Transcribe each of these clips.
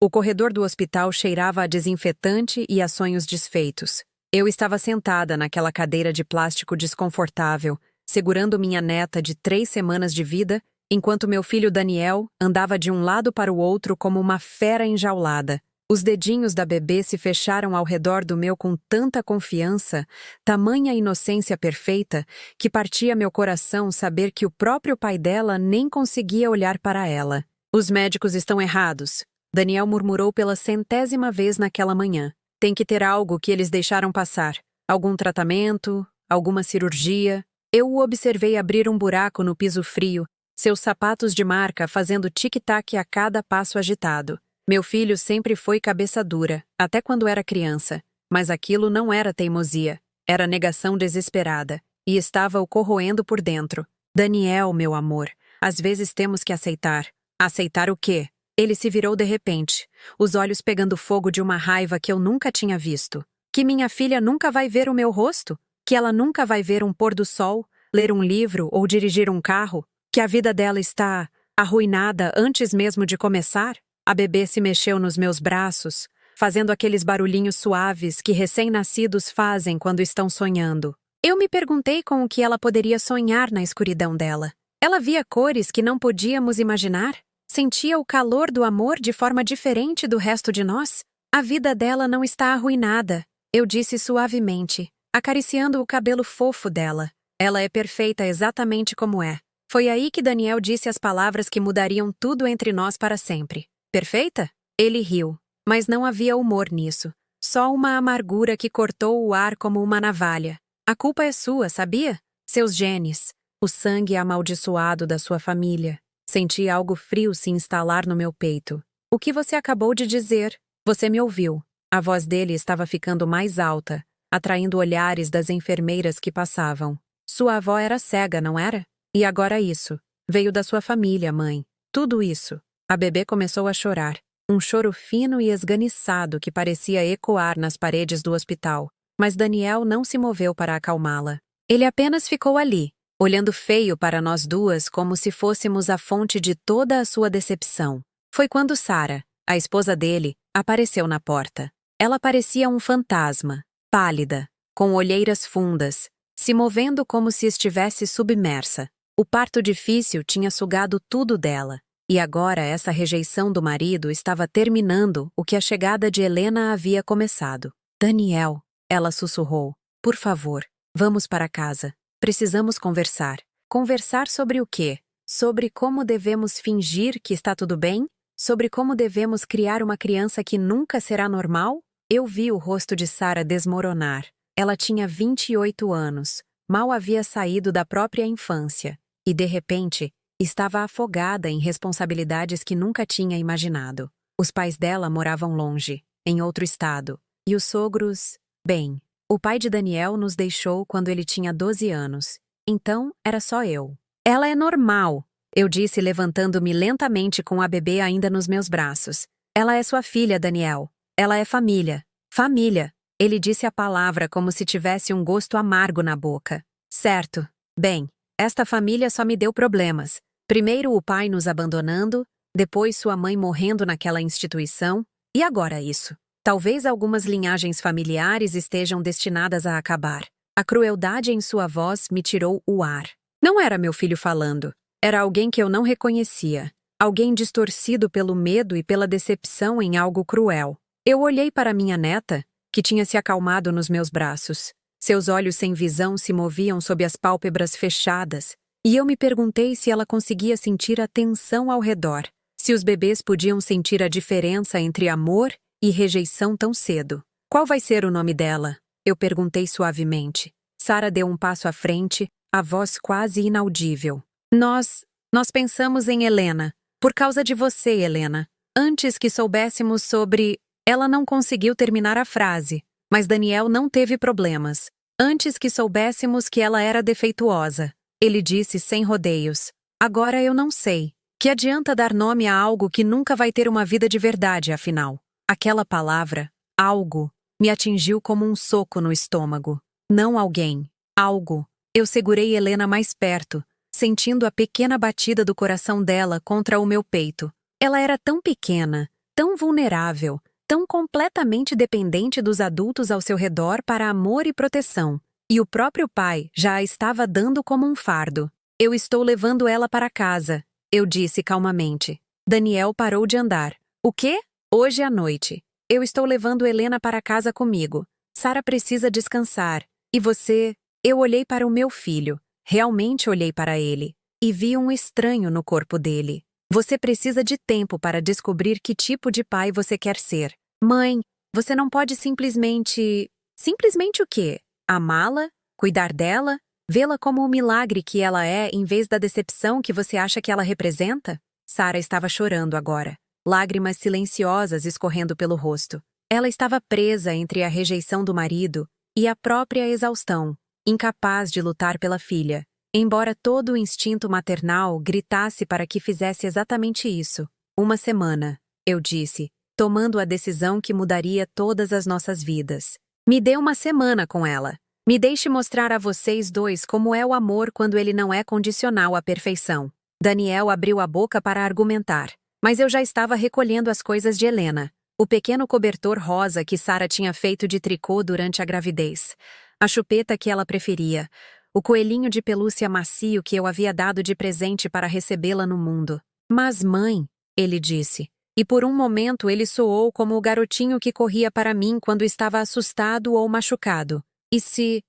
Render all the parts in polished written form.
O corredor do hospital cheirava a desinfetante e a sonhos desfeitos. Eu estava sentada naquela cadeira de plástico desconfortável, segurando minha neta de 3 semanas de vida, enquanto meu filho Daniel andava de um lado para o outro como uma fera enjaulada. Os dedinhos da bebê se fecharam ao redor do meu com tanta confiança, tamanha inocência perfeita, que partia meu coração saber que o próprio pai dela nem conseguia olhar para ela. Os médicos estão errados, Daniel murmurou pela 100ª vez naquela manhã. Tem que ter algo que eles deixaram passar. Algum tratamento, alguma cirurgia. Eu o observei abrir um buraco no piso frio, seus sapatos de marca fazendo tic-tac a cada passo agitado. Meu filho sempre foi cabeça dura, até quando era criança. Mas aquilo não era teimosia. Era negação desesperada. E estava o corroendo por dentro. Daniel, meu amor, às vezes temos que aceitar. Aceitar o quê? Ele se virou de repente, os olhos pegando fogo de uma raiva que eu nunca tinha visto. Que minha filha nunca vai ver o meu rosto? Que ela nunca vai ver um pôr do sol, ler um livro ou dirigir um carro? Que a vida dela está arruinada antes mesmo de começar? A bebê se mexeu nos meus braços, fazendo aqueles barulhinhos suaves que recém-nascidos fazem quando estão sonhando. Eu me perguntei com o que ela poderia sonhar na escuridão dela. Ela via cores que não podíamos imaginar? Sentia o calor do amor de forma diferente do resto de nós? A vida dela não está arruinada, eu disse suavemente, acariciando o cabelo fofo dela. Ela é perfeita exatamente como é. Foi aí que Daniel disse as palavras que mudariam tudo entre nós para sempre. Perfeita? Ele riu, mas não havia humor nisso. Só uma amargura que cortou o ar como uma navalha. A culpa é sua, sabia? Seus genes, o sangue amaldiçoado da sua família. Senti algo frio se instalar no meu peito. O que você acabou de dizer? Você me ouviu. A voz dele estava ficando mais alta, atraindo olhares das enfermeiras que passavam. Sua avó era cega, não era? E agora isso. Veio da sua família, mãe. Tudo isso. A bebê começou a chorar. Um choro fino e esganiçado que parecia ecoar nas paredes do hospital. Mas Daniel não se moveu para acalmá-la. Ele apenas ficou ali, olhando feio para nós duas como se fôssemos a fonte de toda a sua decepção. Foi quando Sara, a esposa dele, apareceu na porta. Ela parecia um fantasma, pálida, com olheiras fundas, se movendo como se estivesse submersa. O parto difícil tinha sugado tudo dela, e agora essa rejeição do marido estava terminando o que a chegada de Helena havia começado. Daniel, ela sussurrou, por favor, vamos para casa. Precisamos conversar. Conversar sobre o quê? Sobre como devemos fingir que está tudo bem? Sobre como devemos criar uma criança que nunca será normal? Eu vi o rosto de Sara desmoronar. Ela tinha 28 anos, mal havia saído da própria infância, e de repente, estava afogada em responsabilidades que nunca tinha imaginado. Os pais dela moravam longe, em outro estado, e os sogros, bem, o pai de Daniel nos deixou quando ele tinha 12 anos. Então, era só eu. Ela é normal, eu disse levantando-me lentamente com a bebê ainda nos meus braços. Ela é sua filha, Daniel. Ela é família. Família. Ele disse a palavra como se tivesse um gosto amargo na boca. Certo. Bem, esta família só me deu problemas. Primeiro o pai nos abandonando, depois sua mãe morrendo naquela instituição, e agora isso. Talvez algumas linhagens familiares estejam destinadas a acabar. A crueldade em sua voz me tirou o ar. Não era meu filho falando. Era alguém que eu não reconhecia. Alguém distorcido pelo medo e pela decepção em algo cruel. Eu olhei para minha neta, que tinha se acalmado nos meus braços. Seus olhos sem visão se moviam sob as pálpebras fechadas, e eu me perguntei se ela conseguia sentir a tensão ao redor, se os bebês podiam sentir a diferença entre amor e rejeição tão cedo. Qual vai ser o nome dela? Eu perguntei suavemente. Sara deu um passo à frente, a voz quase inaudível. Nós pensamos em Helena. Por causa de você, Helena. Antes que soubéssemos sobre... Ela não conseguiu terminar a frase, mas Daniel não teve problemas. Antes que soubéssemos que ela era defeituosa. Ele disse sem rodeios. Agora eu não sei. Que adianta dar nome a algo que nunca vai ter uma vida de verdade, afinal? Aquela palavra, algo, me atingiu como um soco no estômago. Não alguém, algo. Eu segurei Helena mais perto, sentindo a pequena batida do coração dela contra o meu peito. Ela era tão pequena, tão vulnerável, tão completamente dependente dos adultos ao seu redor para amor e proteção. E o próprio pai já a estava dando como um fardo. Eu estou levando ela para casa, eu disse calmamente. Daniel parou de andar. O quê? Hoje à noite. Eu estou levando Helena para casa comigo. Sara precisa descansar. E você? Eu olhei para o meu filho. Realmente olhei para ele. E vi um estranho no corpo dele. Você precisa de tempo para descobrir que tipo de pai você quer ser. Mãe, você não pode simplesmente... Simplesmente o quê? Amá-la? Cuidar dela? Vê-la como o milagre que ela é em vez da decepção que você acha que ela representa? Sara estava chorando agora, lágrimas silenciosas escorrendo pelo rosto. Ela estava presa entre a rejeição do marido e a própria exaustão, incapaz de lutar pela filha, embora todo o instinto maternal gritasse para que fizesse exatamente isso. Uma semana, eu disse, tomando a decisão que mudaria todas as nossas vidas. Me dê uma semana com ela. Me deixe mostrar a vocês dois como é o amor quando ele não é condicional à perfeição. Daniel abriu a boca para argumentar, mas eu já estava recolhendo as coisas de Helena. O pequeno cobertor rosa que Sara tinha feito de tricô durante a gravidez. A chupeta que ela preferia. O coelhinho de pelúcia macio que eu havia dado de presente para recebê-la no mundo. Mas mãe, ele disse. E por um momento ele soou como o garotinho que corria para mim quando estava assustado ou machucado. E se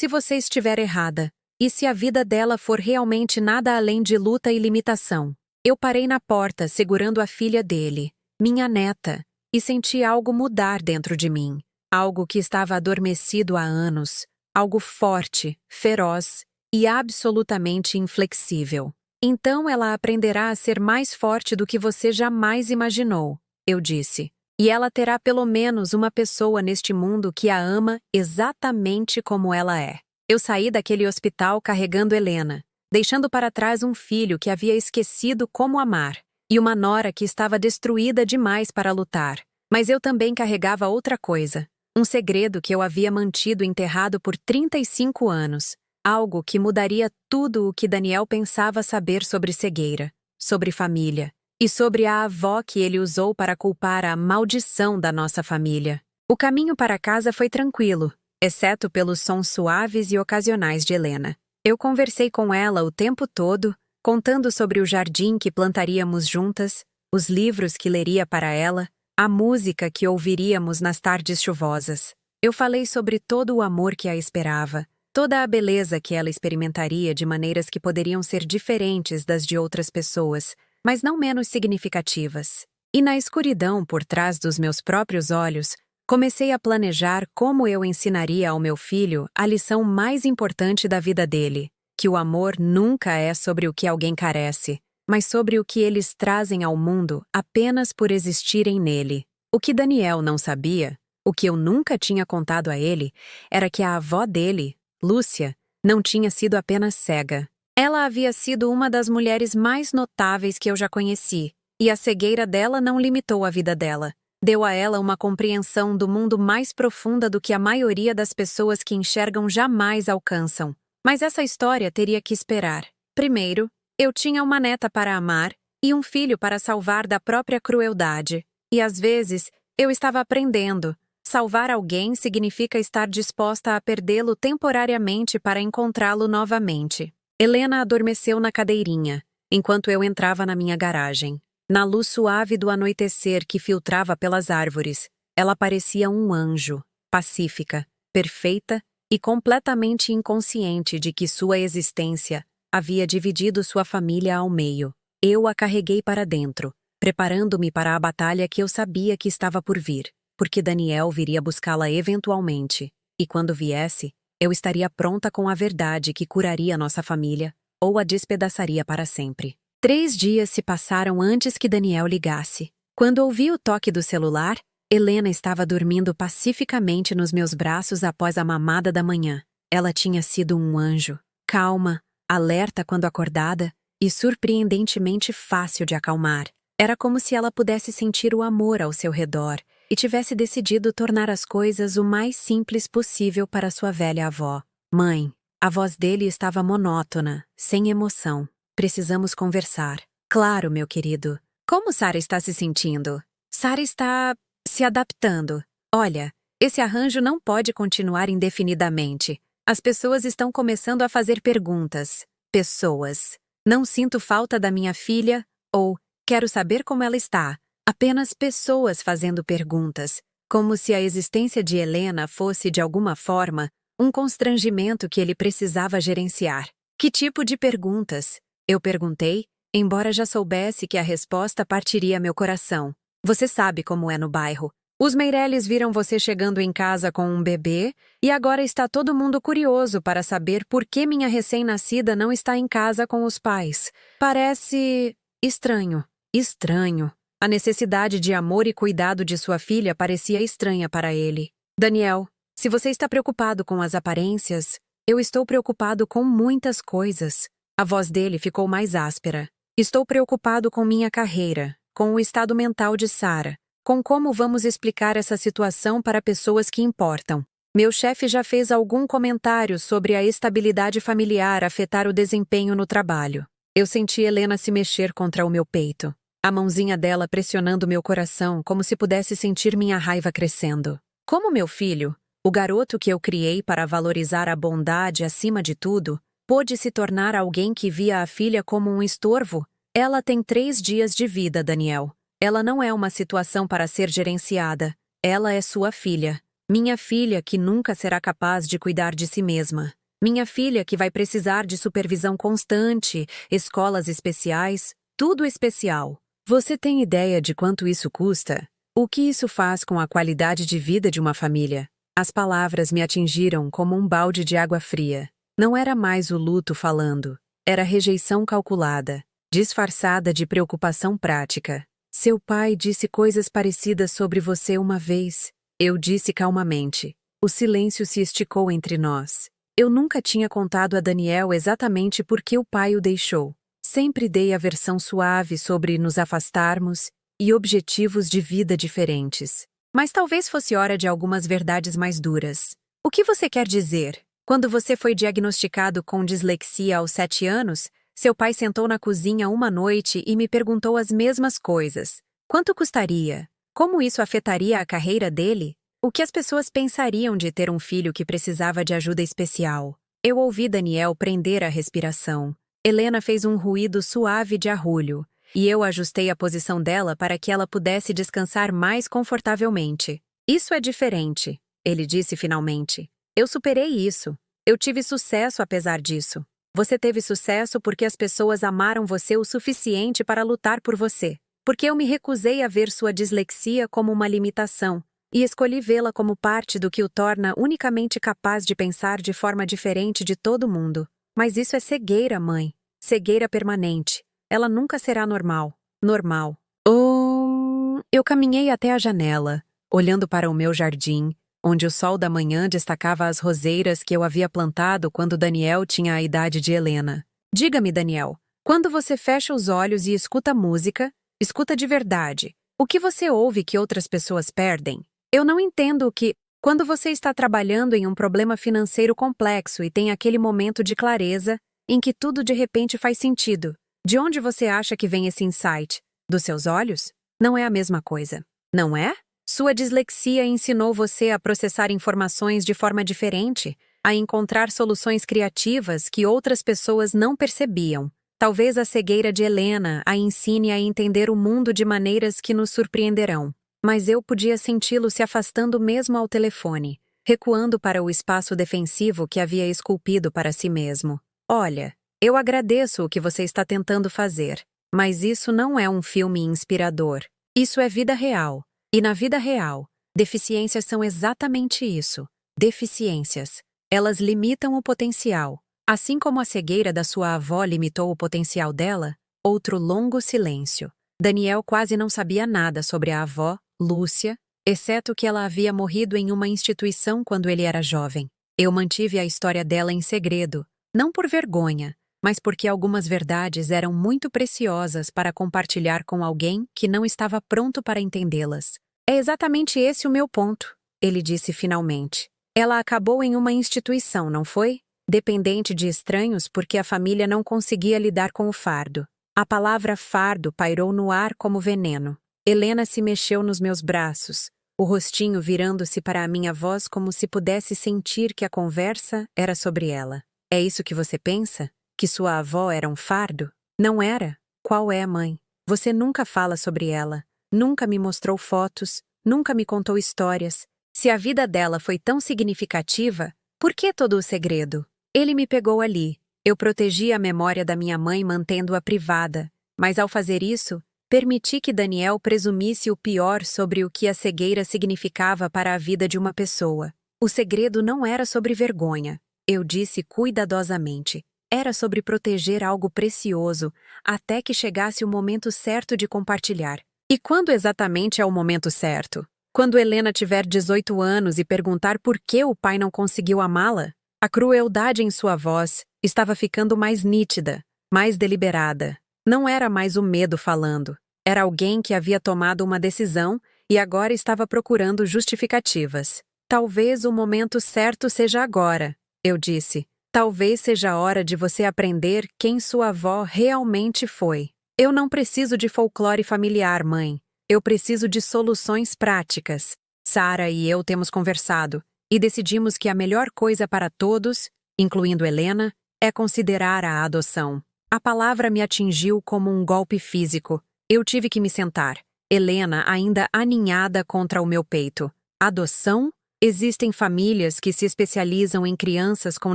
você estiver errada? E se a vida dela for realmente nada além de luta e limitação? Eu parei na porta, segurando a filha dele, minha neta, e senti algo mudar dentro de mim. Algo que estava adormecido há anos. Algo forte, feroz e absolutamente inflexível. Então ela aprenderá a ser mais forte do que você jamais imaginou, eu disse. E ela terá pelo menos uma pessoa neste mundo que a ama exatamente como ela é. Eu saí daquele hospital carregando Helena, deixando para trás um filho que havia esquecido como amar, e uma nora que estava destruída demais para lutar. Mas eu também carregava outra coisa, um segredo que eu havia mantido enterrado por 35 anos. Algo que mudaria tudo o que Daniel pensava saber sobre cegueira, sobre família, e sobre a avó que ele usou para culpar a maldição da nossa família. O caminho para casa foi tranquilo, exceto pelos sons suaves e ocasionais de Helena. Eu conversei com ela o tempo todo, contando sobre o jardim que plantaríamos juntas, os livros que leria para ela, a música que ouviríamos nas tardes chuvosas. Eu falei sobre todo o amor que a esperava, toda a beleza que ela experimentaria de maneiras que poderiam ser diferentes das de outras pessoas, mas não menos significativas. E na escuridão por trás dos meus próprios olhos, comecei a planejar como eu ensinaria ao meu filho a lição mais importante da vida dele, que o amor nunca é sobre o que alguém carece, mas sobre o que eles trazem ao mundo apenas por existirem nele. O que Daniel não sabia, o que eu nunca tinha contado a ele, era que a avó dele, Lúcia, não tinha sido apenas cega. Ela havia sido uma das mulheres mais notáveis que eu já conheci, e a cegueira dela não limitou a vida dela. Deu a ela uma compreensão do mundo mais profunda do que a maioria das pessoas que enxergam jamais alcançam. Mas essa história teria que esperar. Primeiro, eu tinha uma neta para amar e um filho para salvar da própria crueldade. E às vezes, eu estava aprendendo. Salvar alguém significa estar disposta a perdê-lo temporariamente para encontrá-lo novamente. Helena adormeceu na cadeirinha, enquanto eu entrava na minha garagem. Na luz suave do anoitecer que filtrava pelas árvores, ela parecia um anjo, pacífica, perfeita e completamente inconsciente de que sua existência havia dividido sua família ao meio. Eu a carreguei para dentro, preparando-me para a batalha que eu sabia que estava por vir, porque Daniel viria buscá-la eventualmente, e quando viesse, eu estaria pronta com a verdade que curaria nossa família ou a despedaçaria para sempre. 3 dias se passaram antes que Daniel ligasse. Quando ouvi o toque do celular, Helena estava dormindo pacificamente nos meus braços após a mamada da manhã. Ela tinha sido um anjo, calma, alerta quando acordada e surpreendentemente fácil de acalmar. Era como se ela pudesse sentir o amor ao seu redor e tivesse decidido tornar as coisas o mais simples possível para sua velha avó. Mãe, a voz dele estava monótona, sem emoção. Precisamos conversar. Claro, meu querido. Como Sara está se sentindo? Sara está se adaptando. Olha, esse arranjo não pode continuar indefinidamente. As pessoas estão começando a fazer perguntas. Pessoas. Não sinto falta da minha filha ou quero saber como ela está. Apenas pessoas fazendo perguntas, como se a existência de Helena fosse, de alguma forma, um constrangimento que ele precisava gerenciar. Que tipo de perguntas? Eu perguntei, embora já soubesse que a resposta partiria meu coração. Você sabe como é no bairro. Os Meirelles viram você chegando em casa com um bebê e agora está todo mundo curioso para saber por que minha recém-nascida não está em casa com os pais. Parece estranho. Estranho. A necessidade de amor e cuidado de sua filha parecia estranha para ele. Daniel, se você está preocupado com as aparências, eu estou preocupado com muitas coisas. A voz dele ficou mais áspera. Estou preocupado com minha carreira, com o estado mental de Sara, com como vamos explicar essa situação para pessoas que importam. Meu chefe já fez algum comentário sobre a estabilidade familiar afetar o desempenho no trabalho. Eu senti Helena se mexer contra o meu peito. A mãozinha dela pressionando meu coração como se pudesse sentir minha raiva crescendo. Como meu filho, o garoto que eu criei para valorizar a bondade acima de tudo, pôde se tornar alguém que via a filha como um estorvo? Ela tem 3 dias de vida, Daniel. Ela não é uma situação para ser gerenciada. Ela é sua filha. Minha filha que nunca será capaz de cuidar de si mesma. Minha filha que vai precisar de supervisão constante, escolas especiais, tudo especial. Você tem ideia de quanto isso custa? O que isso faz com a qualidade de vida de uma família? As palavras me atingiram como um balde de água fria. Não era mais o luto falando. Era rejeição calculada, disfarçada de preocupação prática. Seu pai disse coisas parecidas sobre você uma vez. Eu disse calmamente. O silêncio se esticou entre nós. Eu nunca tinha contado a Daniel exatamente por que o pai o deixou. Sempre dei a versão suave sobre nos afastarmos e objetivos de vida diferentes. Mas talvez fosse hora de algumas verdades mais duras. O que você quer dizer? Quando você foi diagnosticado com dislexia aos 7 anos, seu pai sentou na cozinha uma noite e me perguntou as mesmas coisas. Quanto custaria? Como isso afetaria a carreira dele? O que as pessoas pensariam de ter um filho que precisava de ajuda especial? Eu ouvi Daniel prender a respiração. Helena fez um ruído suave de arrulho, e eu ajustei a posição dela para que ela pudesse descansar mais confortavelmente. Isso é diferente, ele disse finalmente. Eu superei isso. Eu tive sucesso apesar disso. Você teve sucesso porque as pessoas amaram você o suficiente para lutar por você. Porque eu me recusei a ver sua dislexia como uma limitação, e escolhi vê-la como parte do que o torna unicamente capaz de pensar de forma diferente de todo mundo. Mas isso é cegueira, mãe. Cegueira permanente. Ela nunca será normal. Normal. Eu caminhei até a janela, olhando para o meu jardim, onde o sol da manhã destacava as roseiras que eu havia plantado quando Daniel tinha a idade de Helena. Diga-me, Daniel, quando você fecha os olhos e escuta música, escuta de verdade, o que você ouve que outras pessoas perdem? Eu não entendo o que... Quando você está trabalhando em um problema financeiro complexo e tem aquele momento de clareza, em que tudo de repente faz sentido, de onde você acha que vem esse insight? Dos seus olhos? Não é a mesma coisa. Não é? Sua dislexia ensinou você a processar informações de forma diferente, a encontrar soluções criativas que outras pessoas não percebiam. Talvez a cegueira de Helena a ensine a entender o mundo de maneiras que nos surpreenderão. Mas eu podia senti-lo se afastando mesmo ao telefone, recuando para o espaço defensivo que havia esculpido para si mesmo. Olha, eu agradeço o que você está tentando fazer, mas isso não é um filme inspirador. Isso é vida real. E na vida real, deficiências são exatamente isso. Deficiências. Elas limitam o potencial. Assim como a cegueira da sua avó limitou o potencial dela, outro longo silêncio. Daniel quase não sabia nada sobre a avó, Lúcia, exceto que ela havia morrido em uma instituição quando ele era jovem. Eu mantive a história dela em segredo, não por vergonha, mas porque algumas verdades eram muito preciosas para compartilhar com alguém que não estava pronto para entendê-las. É exatamente esse o meu ponto, ele disse finalmente. Ela acabou em uma instituição, não foi? Dependente de estranhos porque a família não conseguia lidar com o fardo. A palavra fardo pairou no ar como veneno. Helena se mexeu nos meus braços, o rostinho virando-se para a minha voz como se pudesse sentir que a conversa era sobre ela. É isso que você pensa? Que sua avó era um fardo? Não era? Qual é, mãe? Você nunca fala sobre ela, nunca me mostrou fotos, nunca me contou histórias. Se a vida dela foi tão significativa, por que todo o segredo? Ele me pegou ali. Eu protegi a memória da minha mãe mantendo-a privada, mas ao fazer isso, permiti que Daniel presumisse o pior sobre o que a cegueira significava para a vida de uma pessoa. O segredo não era sobre vergonha, eu disse cuidadosamente. Era sobre proteger algo precioso, até que chegasse o momento certo de compartilhar. E quando exatamente é o momento certo? Quando Helena tiver 18 anos e perguntar por que o pai não conseguiu amá-la? A crueldade em sua voz estava ficando mais nítida, mais deliberada. Não era mais o medo falando. Era alguém que havia tomado uma decisão e agora estava procurando justificativas. Talvez o momento certo seja agora, eu disse. Talvez seja a hora de você aprender quem sua avó realmente foi. Eu não preciso de folclore familiar, mãe. Eu preciso de soluções práticas. Sara e eu temos conversado e decidimos que a melhor coisa para todos, incluindo Helena, é considerar a adoção. A palavra me atingiu como um golpe físico. Eu tive que me sentar. Helena ainda aninhada contra o meu peito. Adoção? Existem famílias que se especializam em crianças com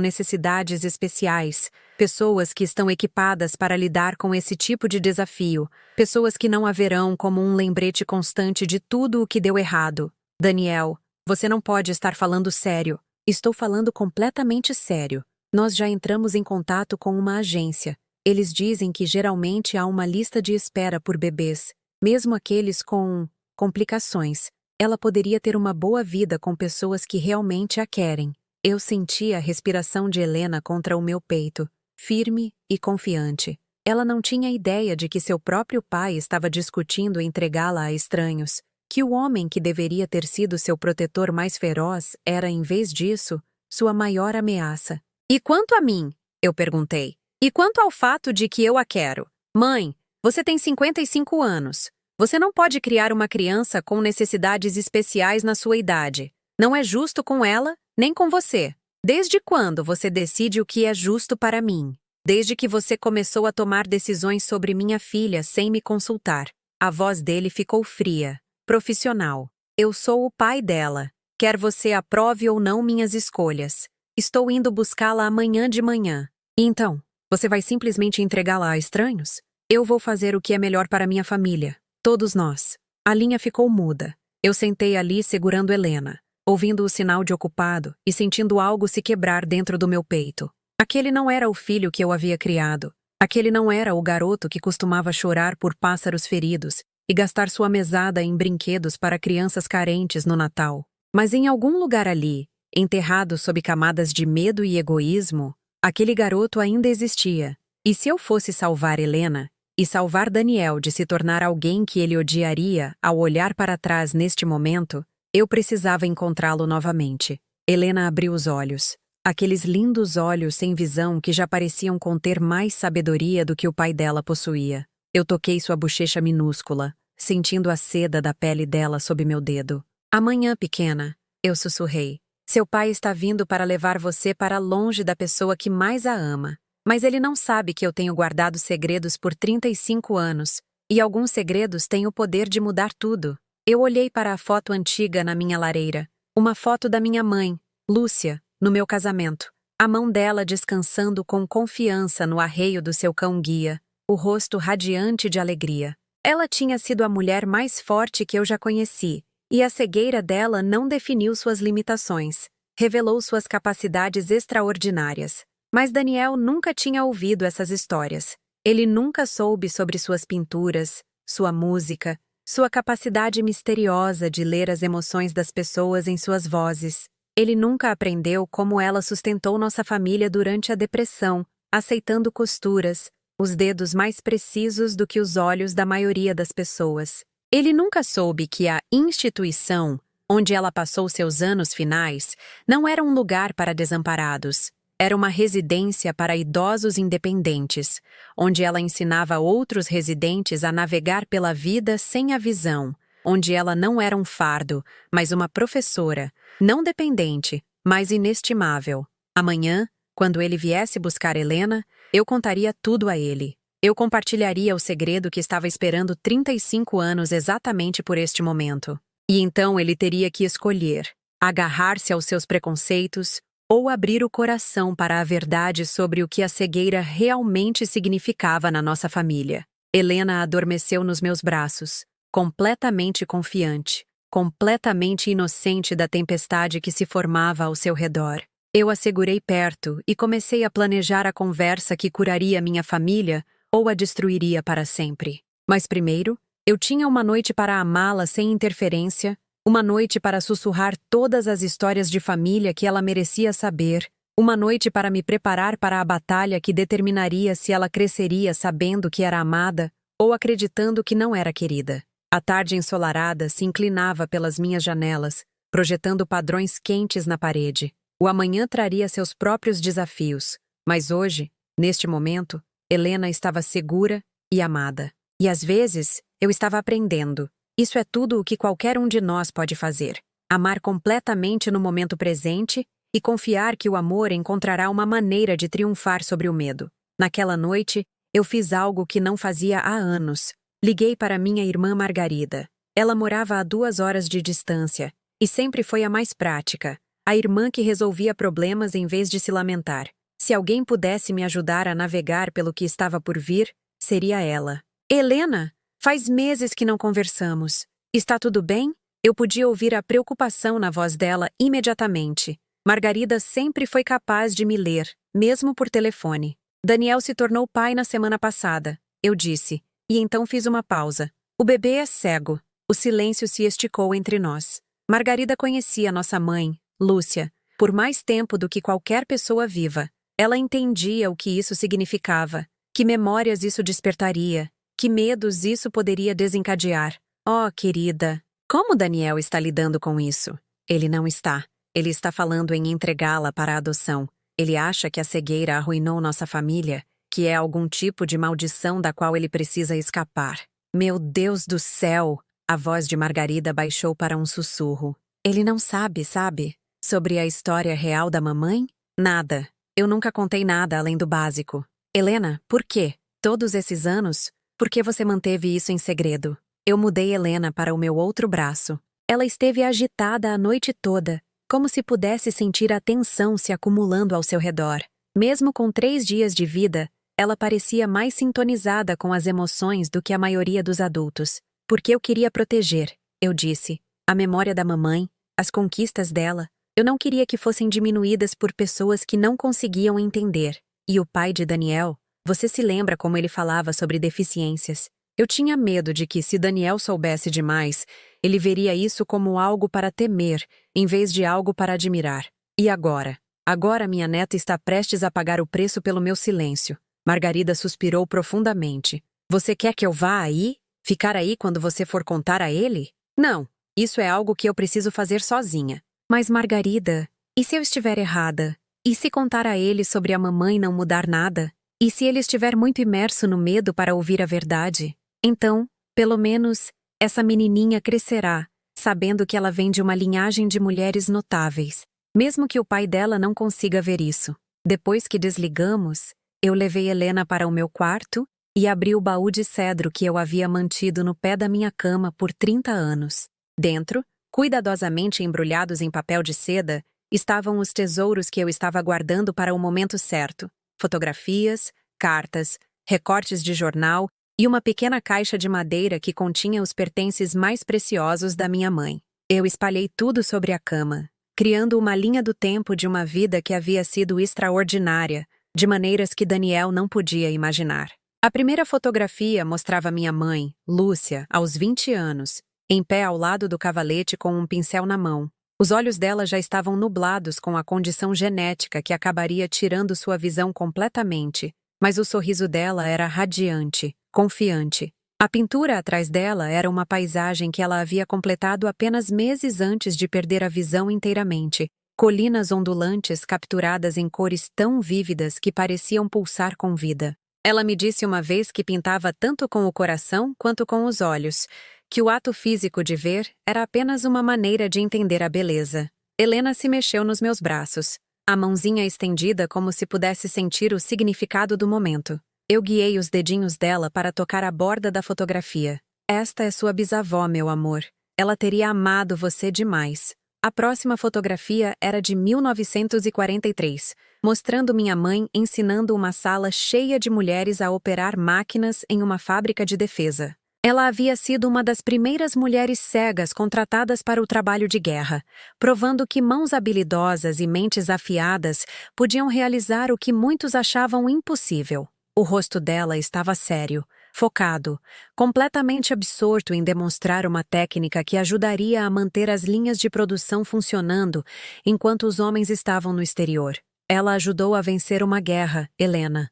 necessidades especiais, pessoas que estão equipadas para lidar com esse tipo de desafio, pessoas que não haverão como um lembrete constante de tudo o que deu errado. Daniel, você não pode estar falando sério. Estou falando completamente sério. Nós já entramos em contato com uma agência. Eles dizem que geralmente há uma lista de espera por bebês, mesmo aqueles com complicações. Ela poderia ter uma boa vida com pessoas que realmente a querem. Eu senti a respiração de Helena contra o meu peito, firme e confiante. Ela não tinha ideia de que seu próprio pai estava discutindo entregá-la a estranhos, que o homem que deveria ter sido seu protetor mais feroz era, em vez disso, sua maior ameaça. E quanto a mim? Eu perguntei. E quanto ao fato de que eu a quero? Mãe, você tem 55 anos. Você não pode criar uma criança com necessidades especiais na sua idade. Não é justo com ela, nem com você. Desde quando você decide o que é justo para mim? Desde que você começou a tomar decisões sobre minha filha sem me consultar. A voz dele ficou fria, profissional. Eu sou o pai dela. Quer você aprove ou não minhas escolhas. Estou indo buscá-la amanhã de manhã. E então, você vai simplesmente entregá-la a estranhos? Eu vou fazer o que é melhor para minha família. Todos nós. A linha ficou muda. Eu sentei ali segurando Helena, ouvindo o sinal de ocupado e sentindo algo se quebrar dentro do meu peito. Aquele não era o filho que eu havia criado. Aquele não era o garoto que costumava chorar por pássaros feridos e gastar sua mesada em brinquedos para crianças carentes no Natal. Mas em algum lugar ali, enterrado sob camadas de medo e egoísmo, aquele garoto ainda existia. E se eu fosse salvar Helena, e salvar Daniel de se tornar alguém que ele odiaria ao olhar para trás neste momento, eu precisava encontrá-lo novamente. Helena abriu os olhos. Aqueles lindos olhos sem visão que já pareciam conter mais sabedoria do que o pai dela possuía. Eu toquei sua bochecha minúscula, sentindo a seda da pele dela sob meu dedo. Amanhã, pequena, eu sussurrei. Seu pai está vindo para levar você para longe da pessoa que mais a ama. Mas ele não sabe que eu tenho guardado segredos por 35 anos, e alguns segredos têm o poder de mudar tudo. Eu olhei para a foto antiga na minha lareira, uma foto da minha mãe, Lúcia, no meu casamento. A mão dela descansando com confiança no arreio do seu cão-guia, o rosto radiante de alegria. Ela tinha sido a mulher mais forte que eu já conheci, e a cegueira dela não definiu suas limitações, revelou suas capacidades extraordinárias. Mas Daniel nunca tinha ouvido essas histórias. Ele nunca soube sobre suas pinturas, sua música, sua capacidade misteriosa de ler as emoções das pessoas em suas vozes. Ele nunca aprendeu como ela sustentou nossa família durante a depressão, aceitando costuras, os dedos mais precisos do que os olhos da maioria das pessoas. Ele nunca soube que a instituição, onde ela passou seus anos finais, não era um lugar para desamparados. Era uma residência para idosos independentes, onde ela ensinava outros residentes a navegar pela vida sem a visão, onde ela não era um fardo, mas uma professora, não dependente, mas inestimável. Amanhã, quando ele viesse buscar Helena, eu contaria tudo a ele. Eu compartilharia o segredo que estava esperando 35 anos exatamente por este momento. E então ele teria que escolher: agarrar-se aos seus preconceitos ou abrir o coração para a verdade sobre o que a cegueira realmente significava na nossa família. Helena adormeceu nos meus braços, completamente confiante, completamente inocente da tempestade que se formava ao seu redor. Eu a segurei perto e comecei a planejar a conversa que curaria minha família ou a destruiria para sempre. Mas primeiro, eu tinha uma noite para amá-la sem interferência, uma noite para sussurrar todas as histórias de família que ela merecia saber, uma noite para me preparar para a batalha que determinaria se ela cresceria sabendo que era amada ou acreditando que não era querida. A tarde ensolarada se inclinava pelas minhas janelas, projetando padrões quentes na parede. O amanhã traria seus próprios desafios, mas hoje, neste momento, Helena estava segura e amada. E às vezes, eu estava aprendendo. Isso é tudo o que qualquer um de nós pode fazer. Amar completamente no momento presente e confiar que o amor encontrará uma maneira de triunfar sobre o medo. Naquela noite, eu fiz algo que não fazia há anos. Liguei para minha irmã Margarida. Ela morava a 2 horas de distância e sempre foi a mais prática, a irmã que resolvia problemas em vez de se lamentar. Se alguém pudesse me ajudar a navegar pelo que estava por vir, seria ela. Helena! Faz meses que não conversamos. Está tudo bem? Eu podia ouvir a preocupação na voz dela imediatamente. Margarida sempre foi capaz de me ler, mesmo por telefone. Daniel se tornou pai na semana passada, eu disse, e então fiz uma pausa. O bebê é cego. O silêncio se esticou entre nós. Margarida conhecia nossa mãe, Lúcia, por mais tempo do que qualquer pessoa viva. Ela entendia o que isso significava, que memórias isso despertaria, que medos isso poderia desencadear. Oh, querida, como Daniel está lidando com isso? Ele não está. Ele está falando em entregá-la para a adoção. Ele acha que a cegueira arruinou nossa família, que é algum tipo de maldição da qual ele precisa escapar. Meu Deus do céu! A voz de Margarida baixou para um sussurro. Ele não sabe, sabe? Sobre a história real da mamãe? Nada. Eu nunca contei nada além do básico. Helena, por quê? Todos esses anos? Por que você manteve isso em segredo? Eu mudei Helena para o meu outro braço. Ela esteve agitada a noite toda, como se pudesse sentir a tensão se acumulando ao seu redor. Mesmo com 3 dias de vida, ela parecia mais sintonizada com as emoções do que a maioria dos adultos. Porque eu queria proteger, eu disse, a memória da mamãe, as conquistas dela. Eu não queria que fossem diminuídas por pessoas que não conseguiam entender. E o pai de Daniel? Você se lembra como ele falava sobre deficiências? Eu tinha medo de que, se Daniel soubesse demais, ele veria isso como algo para temer, em vez de algo para admirar. E agora? Agora minha neta está prestes a pagar o preço pelo meu silêncio. Margarida suspirou profundamente. Você quer que eu vá aí? Ficar aí quando você for contar a ele? Não, isso é algo que eu preciso fazer sozinha. Mas Margarida, e se eu estiver errada? E se contar a ele sobre a mamãe não mudar nada? E se ele estiver muito imerso no medo para ouvir a verdade? Então, pelo menos, essa menininha crescerá, sabendo que ela vem de uma linhagem de mulheres notáveis, mesmo que o pai dela não consiga ver isso. Depois que desligamos, eu levei Helena para o meu quarto e abri o baú de cedro que eu havia mantido no pé da minha cama por 30 anos. Dentro, cuidadosamente embrulhados em papel de seda, estavam os tesouros que eu estava guardando para o momento certo. Fotografias, cartas, recortes de jornal e uma pequena caixa de madeira que continha os pertences mais preciosos da minha mãe. Eu espalhei tudo sobre a cama, criando uma linha do tempo de uma vida que havia sido extraordinária, de maneiras que Daniel não podia imaginar. A primeira fotografia mostrava minha mãe, Lúcia, aos 20 anos, em pé ao lado do cavalete com um pincel na mão. Os olhos dela já estavam nublados com a condição genética que acabaria tirando sua visão completamente, mas o sorriso dela era radiante, confiante. A pintura atrás dela era uma paisagem que ela havia completado apenas meses antes de perder a visão inteiramente, colinas ondulantes capturadas em cores tão vívidas que pareciam pulsar com vida. Ela me disse uma vez que pintava tanto com o coração quanto com os olhos, que o ato físico de ver era apenas uma maneira de entender a beleza. Helena se mexeu nos meus braços, a mãozinha estendida como se pudesse sentir o significado do momento. Eu guiei os dedinhos dela para tocar a borda da fotografia. Esta é sua bisavó, meu amor. Ela teria amado você demais. A próxima fotografia era de 1943, mostrando minha mãe ensinando uma sala cheia de mulheres a operar máquinas em uma fábrica de defesa. Ela havia sido uma das primeiras mulheres cegas contratadas para o trabalho de guerra, provando que mãos habilidosas e mentes afiadas podiam realizar o que muitos achavam impossível. O rosto dela estava sério, focado, completamente absorto em demonstrar uma técnica que ajudaria a manter as linhas de produção funcionando enquanto os homens estavam no exterior. Ela ajudou a vencer uma guerra, Helena.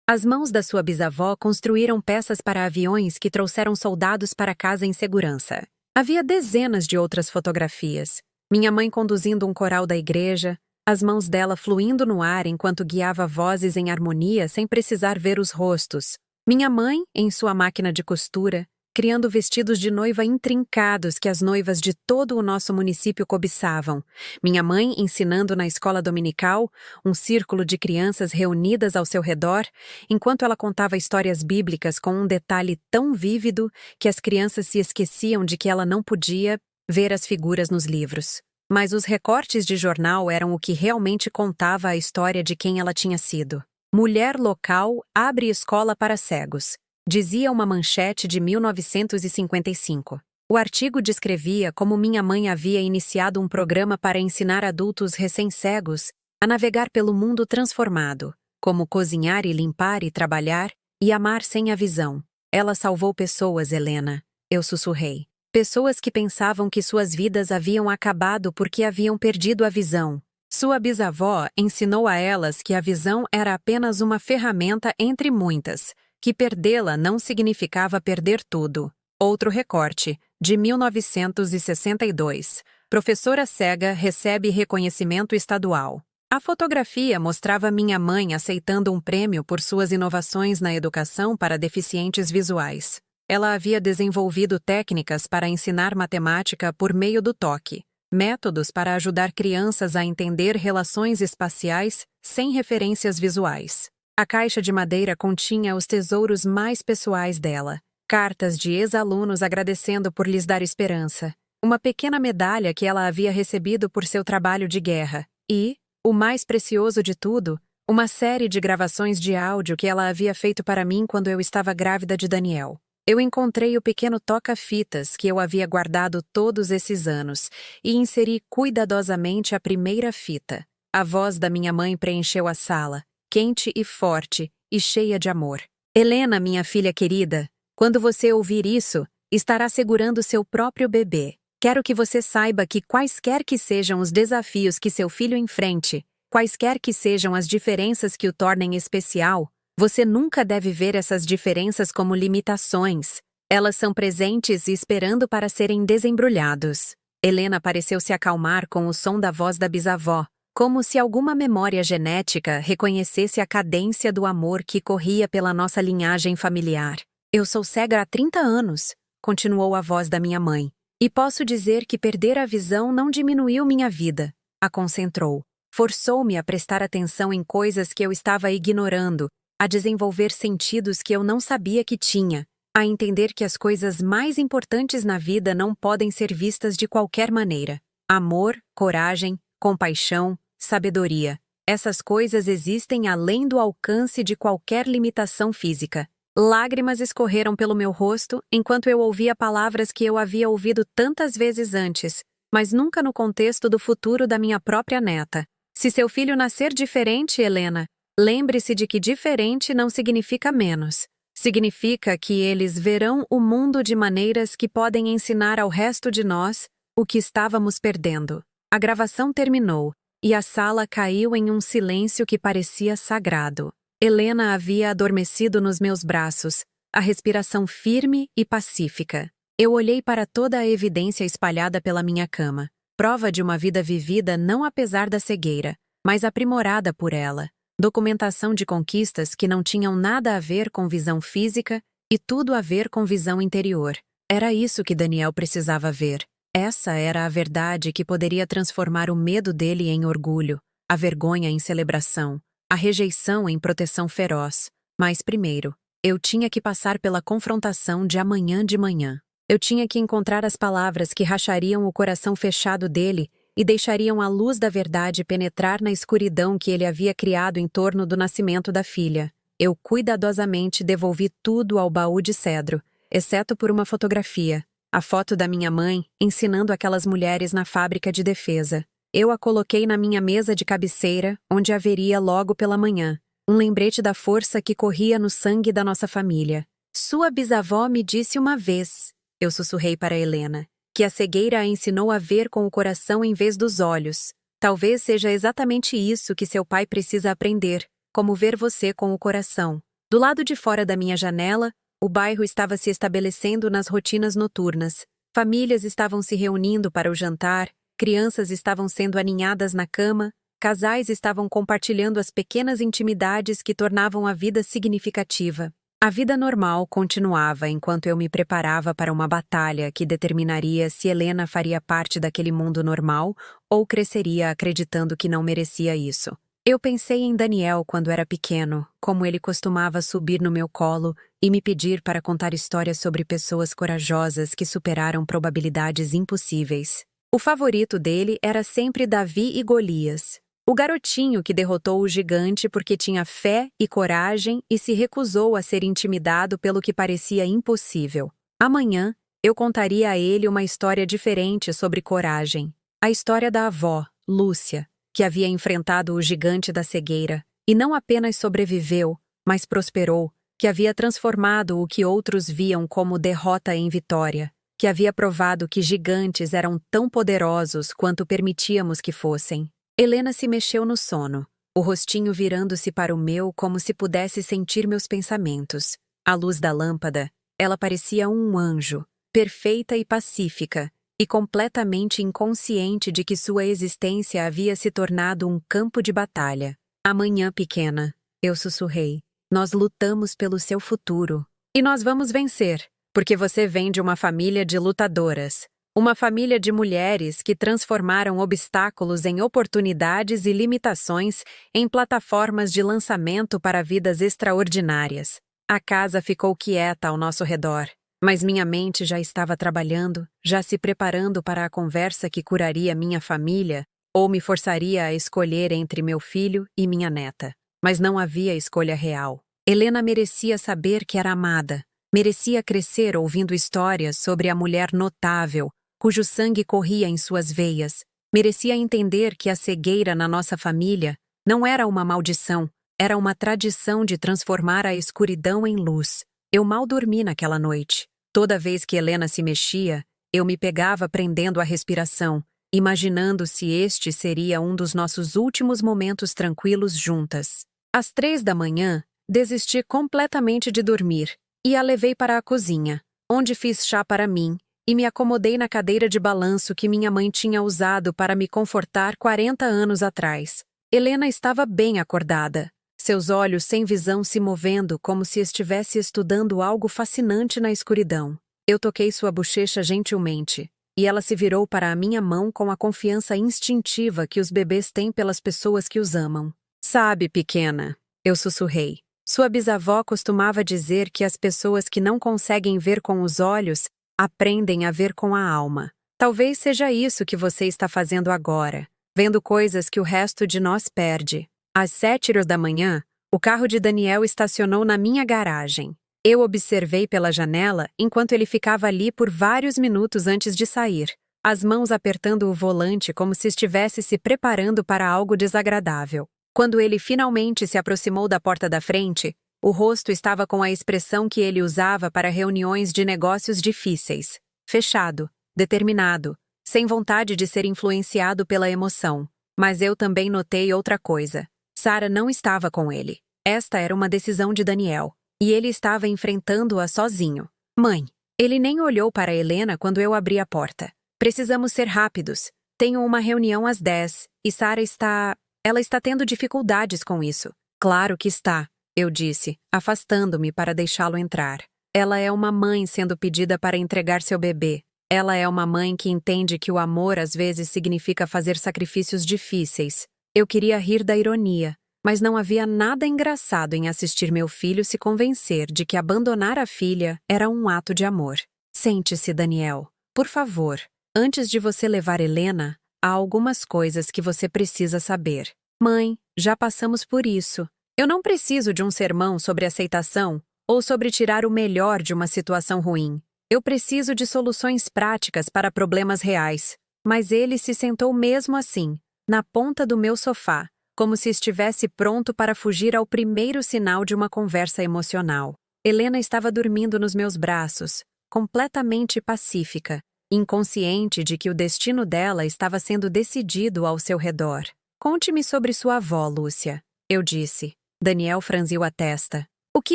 As mãos da sua bisavó construíram peças para aviões que trouxeram soldados para casa em segurança. Havia dezenas de outras fotografias. Minha mãe conduzindo um coral da igreja, as mãos dela fluindo no ar enquanto guiava vozes em harmonia sem precisar ver os rostos. Minha mãe, em sua máquina de costura, criando vestidos de noiva intrincados que as noivas de todo o nosso município cobiçavam. Minha mãe ensinando na escola dominical, um círculo de crianças reunidas ao seu redor, enquanto ela contava histórias bíblicas com um detalhe tão vívido que as crianças se esqueciam de que ela não podia ver as figuras nos livros. Mas os recortes de jornal eram o que realmente contava a história de quem ela tinha sido. Mulher local abre escola para cegos, dizia uma manchete de 1955. O artigo descrevia como minha mãe havia iniciado um programa para ensinar adultos recém-cegos a navegar pelo mundo transformado, como cozinhar e limpar e trabalhar e amar sem a visão. Ela salvou pessoas, Helena, eu sussurrei. Pessoas que pensavam que suas vidas haviam acabado porque haviam perdido a visão. Sua bisavó ensinou a elas que a visão era apenas uma ferramenta entre muitas, que perdê-la não significava perder tudo. Outro recorte, de 1962. Professora cega recebe reconhecimento estadual. A fotografia mostrava minha mãe aceitando um prêmio por suas inovações na educação para deficientes visuais. Ela havia desenvolvido técnicas para ensinar matemática por meio do toque. Métodos para ajudar crianças a entender relações espaciais sem referências visuais. A caixa de madeira continha os tesouros mais pessoais dela. Cartas de ex-alunos agradecendo por lhes dar esperança. Uma pequena medalha que ela havia recebido por seu trabalho de guerra. E, o mais precioso de tudo, uma série de gravações de áudio que ela havia feito para mim quando eu estava grávida de Daniel. Eu encontrei o pequeno toca-fitas que eu havia guardado todos esses anos e inseri cuidadosamente a primeira fita. A voz da minha mãe preencheu a sala, quente e forte e cheia de amor. Helena, minha filha querida, quando você ouvir isso, estará segurando seu próprio bebê. Quero que você saiba que quaisquer que sejam os desafios que seu filho enfrente, quaisquer que sejam as diferenças que o tornem especial, você nunca deve ver essas diferenças como limitações. Elas são presentes e esperando para serem desembrulhados. Helena pareceu se acalmar com o som da voz da bisavó, como se alguma memória genética reconhecesse a cadência do amor que corria pela nossa linhagem familiar. Eu sou cega há 30 anos, continuou a voz da minha mãe, e posso dizer que perder a visão não diminuiu minha vida. A concentrou. Forçou-me a prestar atenção em coisas que eu estava ignorando, a desenvolver sentidos que eu não sabia que tinha, a entender que as coisas mais importantes na vida não podem ser vistas de qualquer maneira. Amor, coragem, compaixão, sabedoria. Essas coisas existem além do alcance de qualquer limitação física. Lágrimas escorreram pelo meu rosto enquanto eu ouvia palavras que eu havia ouvido tantas vezes antes, mas nunca no contexto do futuro da minha própria neta. Se seu filho nascer diferente, Helena, lembre-se de que diferente não significa menos. Significa que eles verão o mundo de maneiras que podem ensinar ao resto de nós o que estávamos perdendo. A gravação terminou, e a sala caiu em um silêncio que parecia sagrado. Helena havia adormecido nos meus braços, a respiração firme e pacífica. Eu olhei para toda a evidência espalhada pela minha cama. Prova de uma vida vivida não apesar da cegueira, mas aprimorada por ela. Documentação de conquistas que não tinham nada a ver com visão física e tudo a ver com visão interior. Era isso que Daniel precisava ver. Essa era a verdade que poderia transformar o medo dele em orgulho, a vergonha em celebração, a rejeição em proteção feroz. Mas primeiro, eu tinha que passar pela confrontação de amanhã de manhã. Eu tinha que encontrar as palavras que rachariam o coração fechado dele e deixariam a luz da verdade penetrar na escuridão que ele havia criado em torno do nascimento da filha. Eu cuidadosamente devolvi tudo ao baú de cedro, exceto por uma fotografia, a foto da minha mãe ensinando aquelas mulheres na fábrica de defesa. Eu a coloquei na minha mesa de cabeceira, onde haveria logo pela manhã, um lembrete da força que corria no sangue da nossa família. Sua bisavó me disse uma vez, eu sussurrei para Helena, que a cegueira a ensinou a ver com o coração em vez dos olhos. Talvez seja exatamente isso que seu pai precisa aprender, como ver você com o coração. Do lado de fora da minha janela, o bairro estava se estabelecendo nas rotinas noturnas. Famílias estavam se reunindo para o jantar, crianças estavam sendo aninhadas na cama, casais estavam compartilhando as pequenas intimidades que tornavam a vida significativa. A vida normal continuava enquanto eu me preparava para uma batalha que determinaria se Helena faria parte daquele mundo normal ou cresceria acreditando que não merecia isso. Eu pensei em Daniel quando era pequeno, como ele costumava subir no meu colo e me pedir para contar histórias sobre pessoas corajosas que superaram probabilidades impossíveis. O favorito dele era sempre Davi e Golias. O garotinho que derrotou o gigante porque tinha fé e coragem e se recusou a ser intimidado pelo que parecia impossível. Amanhã, eu contaria a ele uma história diferente sobre coragem. A história da avó, Lúcia, que havia enfrentado o gigante da cegueira, e não apenas sobreviveu, mas prosperou, que havia transformado o que outros viam como derrota em vitória, que havia provado que gigantes eram tão poderosos quanto permitíamos que fossem. Helena se mexeu no sono, o rostinho virando-se para o meu como se pudesse sentir meus pensamentos. À luz da lâmpada, ela parecia um anjo, perfeita e pacífica, e completamente inconsciente de que sua existência havia se tornado um campo de batalha. Amanhã, pequena, eu sussurrei, nós lutamos pelo seu futuro. E nós vamos vencer, porque você vem de uma família de lutadoras. Uma família de mulheres que transformaram obstáculos em oportunidades e limitações em plataformas de lançamento para vidas extraordinárias. A casa ficou quieta ao nosso redor, mas minha mente já estava trabalhando, já se preparando para a conversa que curaria minha família ou me forçaria a escolher entre meu filho e minha neta. Mas não havia escolha real. Helena merecia saber que era amada, merecia crescer ouvindo histórias sobre a mulher notável, cujo sangue corria em suas veias, merecia entender que a cegueira na nossa família não era uma maldição, era uma tradição de transformar a escuridão em luz. Eu mal dormi naquela noite. Toda vez que Helena se mexia, eu me pegava prendendo a respiração, imaginando se este seria um dos nossos últimos momentos tranquilos juntas. Às 3 da manhã, desisti completamente de dormir e a levei para a cozinha, onde fiz chá para mim, e me acomodei na cadeira de balanço que minha mãe tinha usado para me confortar 40 anos atrás. Helena estava bem acordada, seus olhos sem visão se movendo como se estivesse estudando algo fascinante na escuridão. Eu toquei sua bochecha gentilmente, e ela se virou para a minha mão com a confiança instintiva que os bebês têm pelas pessoas que os amam. Sabe, pequena, eu sussurrei. Sua bisavó costumava dizer que as pessoas que não conseguem ver com os olhos aprendem a ver com a alma. Talvez seja isso que você está fazendo agora, vendo coisas que o resto de nós perde. Às 7 da manhã, o carro de Daniel estacionou na minha garagem. Eu observei pela janela enquanto ele ficava ali por vários minutos antes de sair, as mãos apertando o volante como se estivesse se preparando para algo desagradável. Quando ele finalmente se aproximou da porta da frente, o rosto estava com a expressão que ele usava para reuniões de negócios difíceis. Fechado, determinado, sem vontade de ser influenciado pela emoção. Mas eu também notei outra coisa. Sarah não estava com ele. Esta era uma decisão de Daniel, e ele estava enfrentando-a sozinho. Mãe, ele nem olhou para Helena quando eu abri a porta. Precisamos ser rápidos. Tenho uma reunião às 10 e Sarah está... Ela está tendo dificuldades com isso. Claro que está, eu disse, afastando-me para deixá-lo entrar. Ela é uma mãe sendo pedida para entregar seu bebê. Ela é uma mãe que entende que o amor às vezes significa fazer sacrifícios difíceis. Eu queria rir da ironia, mas não havia nada engraçado em assistir meu filho se convencer de que abandonar a filha era um ato de amor. Sente-se, Daniel. Por favor, antes de você levar Helena, há algumas coisas que você precisa saber. Mãe, já passamos por isso. Eu não preciso de um sermão sobre aceitação ou sobre tirar o melhor de uma situação ruim. Eu preciso de soluções práticas para problemas reais. Mas ele se sentou mesmo assim, na ponta do meu sofá, como se estivesse pronto para fugir ao primeiro sinal de uma conversa emocional. Helena estava dormindo nos meus braços, completamente pacífica, inconsciente de que o destino dela estava sendo decidido ao seu redor. Conte-me sobre sua avó, Lúcia, eu disse. Daniel franziu a testa. O que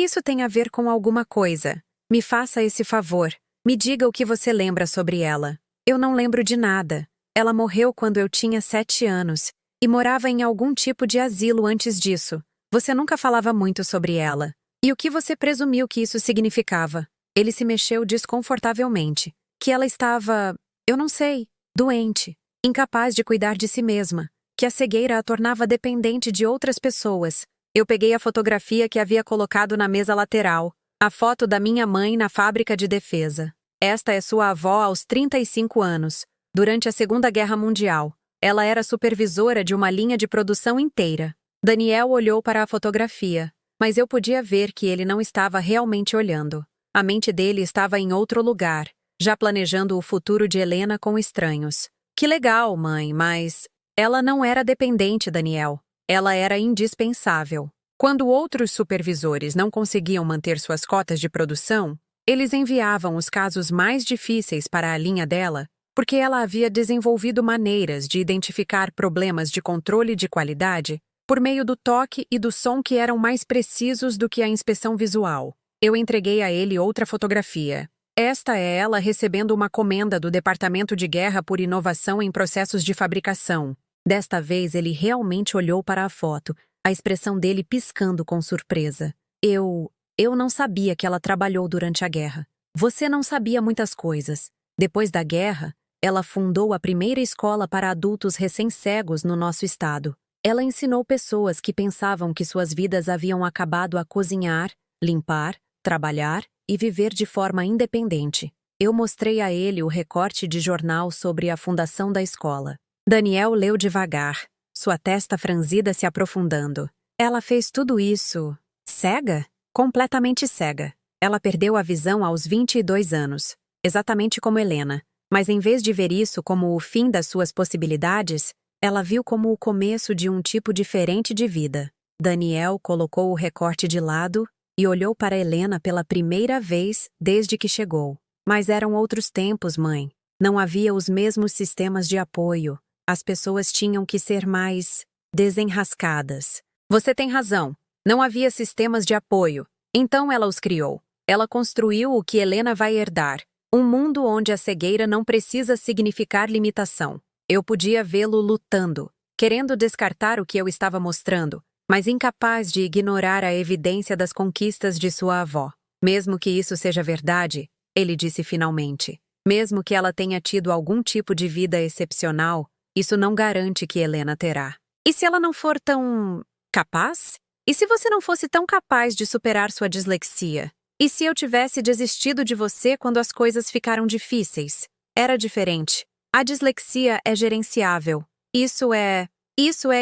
isso tem a ver com alguma coisa? Me faça esse favor. Me diga o que você lembra sobre ela. Eu não lembro de nada. Ela morreu quando eu tinha 7 anos e morava em algum tipo de asilo antes disso. Você nunca falava muito sobre ela. E o que você presumiu que isso significava? Ele se mexeu desconfortavelmente. Que ela estava, eu não sei, doente, incapaz de cuidar de si mesma, que a cegueira a tornava dependente de outras pessoas. Eu peguei a fotografia que havia colocado na mesa lateral, a foto da minha mãe na fábrica de defesa. Esta é sua avó aos 35 anos, durante a Segunda Guerra Mundial. Ela era supervisora de uma linha de produção inteira. Daniel olhou para a fotografia, mas eu podia ver que ele não estava realmente olhando. A mente dele estava em outro lugar, já planejando o futuro de Helena com estranhos. Que legal, mãe, mas... Ela não era dependente, Daniel. Ela era indispensável. Quando outros supervisores não conseguiam manter suas cotas de produção, eles enviavam os casos mais difíceis para a linha dela, porque ela havia desenvolvido maneiras de identificar problemas de controle de qualidade por meio do toque e do som que eram mais precisos do que a inspeção visual. Eu entreguei a ele outra fotografia. Esta é ela recebendo uma comenda do Departamento de Guerra por Inovação em Processos de Fabricação. Desta vez ele realmente olhou para a foto, a expressão dele piscando com surpresa. Eu não sabia que ela trabalhou durante a guerra. Você não sabia muitas coisas. Depois da guerra, ela fundou a primeira escola para adultos recém-cegos no nosso estado. Ela ensinou pessoas que pensavam que suas vidas haviam acabado a cozinhar, limpar, trabalhar e viver de forma independente. Eu mostrei a ele o recorte de jornal sobre a fundação da escola. Daniel leu devagar, sua testa franzida se aprofundando. Ela fez tudo isso... cega? Completamente cega. Ela perdeu a visão aos 22 anos, exatamente como Helena. Mas em vez de ver isso como o fim das suas possibilidades, ela viu como o começo de um tipo diferente de vida. Daniel colocou o recorte de lado e olhou para Helena pela primeira vez desde que chegou. Mas eram outros tempos, mãe. Não havia os mesmos sistemas de apoio. As pessoas tinham que ser mais desenrascadas. Você tem razão. Não havia sistemas de apoio. Então ela os criou. Ela construiu o que Helena vai herdar. Um mundo onde a cegueira não precisa significar limitação. Eu podia vê-lo lutando, querendo descartar o que eu estava mostrando, mas incapaz de ignorar a evidência das conquistas de sua avó. Mesmo que isso seja verdade, ele disse finalmente. Mesmo que ela tenha tido algum tipo de vida excepcional, isso não garante que Helena terá. E se ela não for tão... capaz? E se você não fosse tão capaz de superar sua dislexia? E se eu tivesse desistido de você quando as coisas ficaram difíceis? Era diferente. A dislexia é gerenciável. Isso é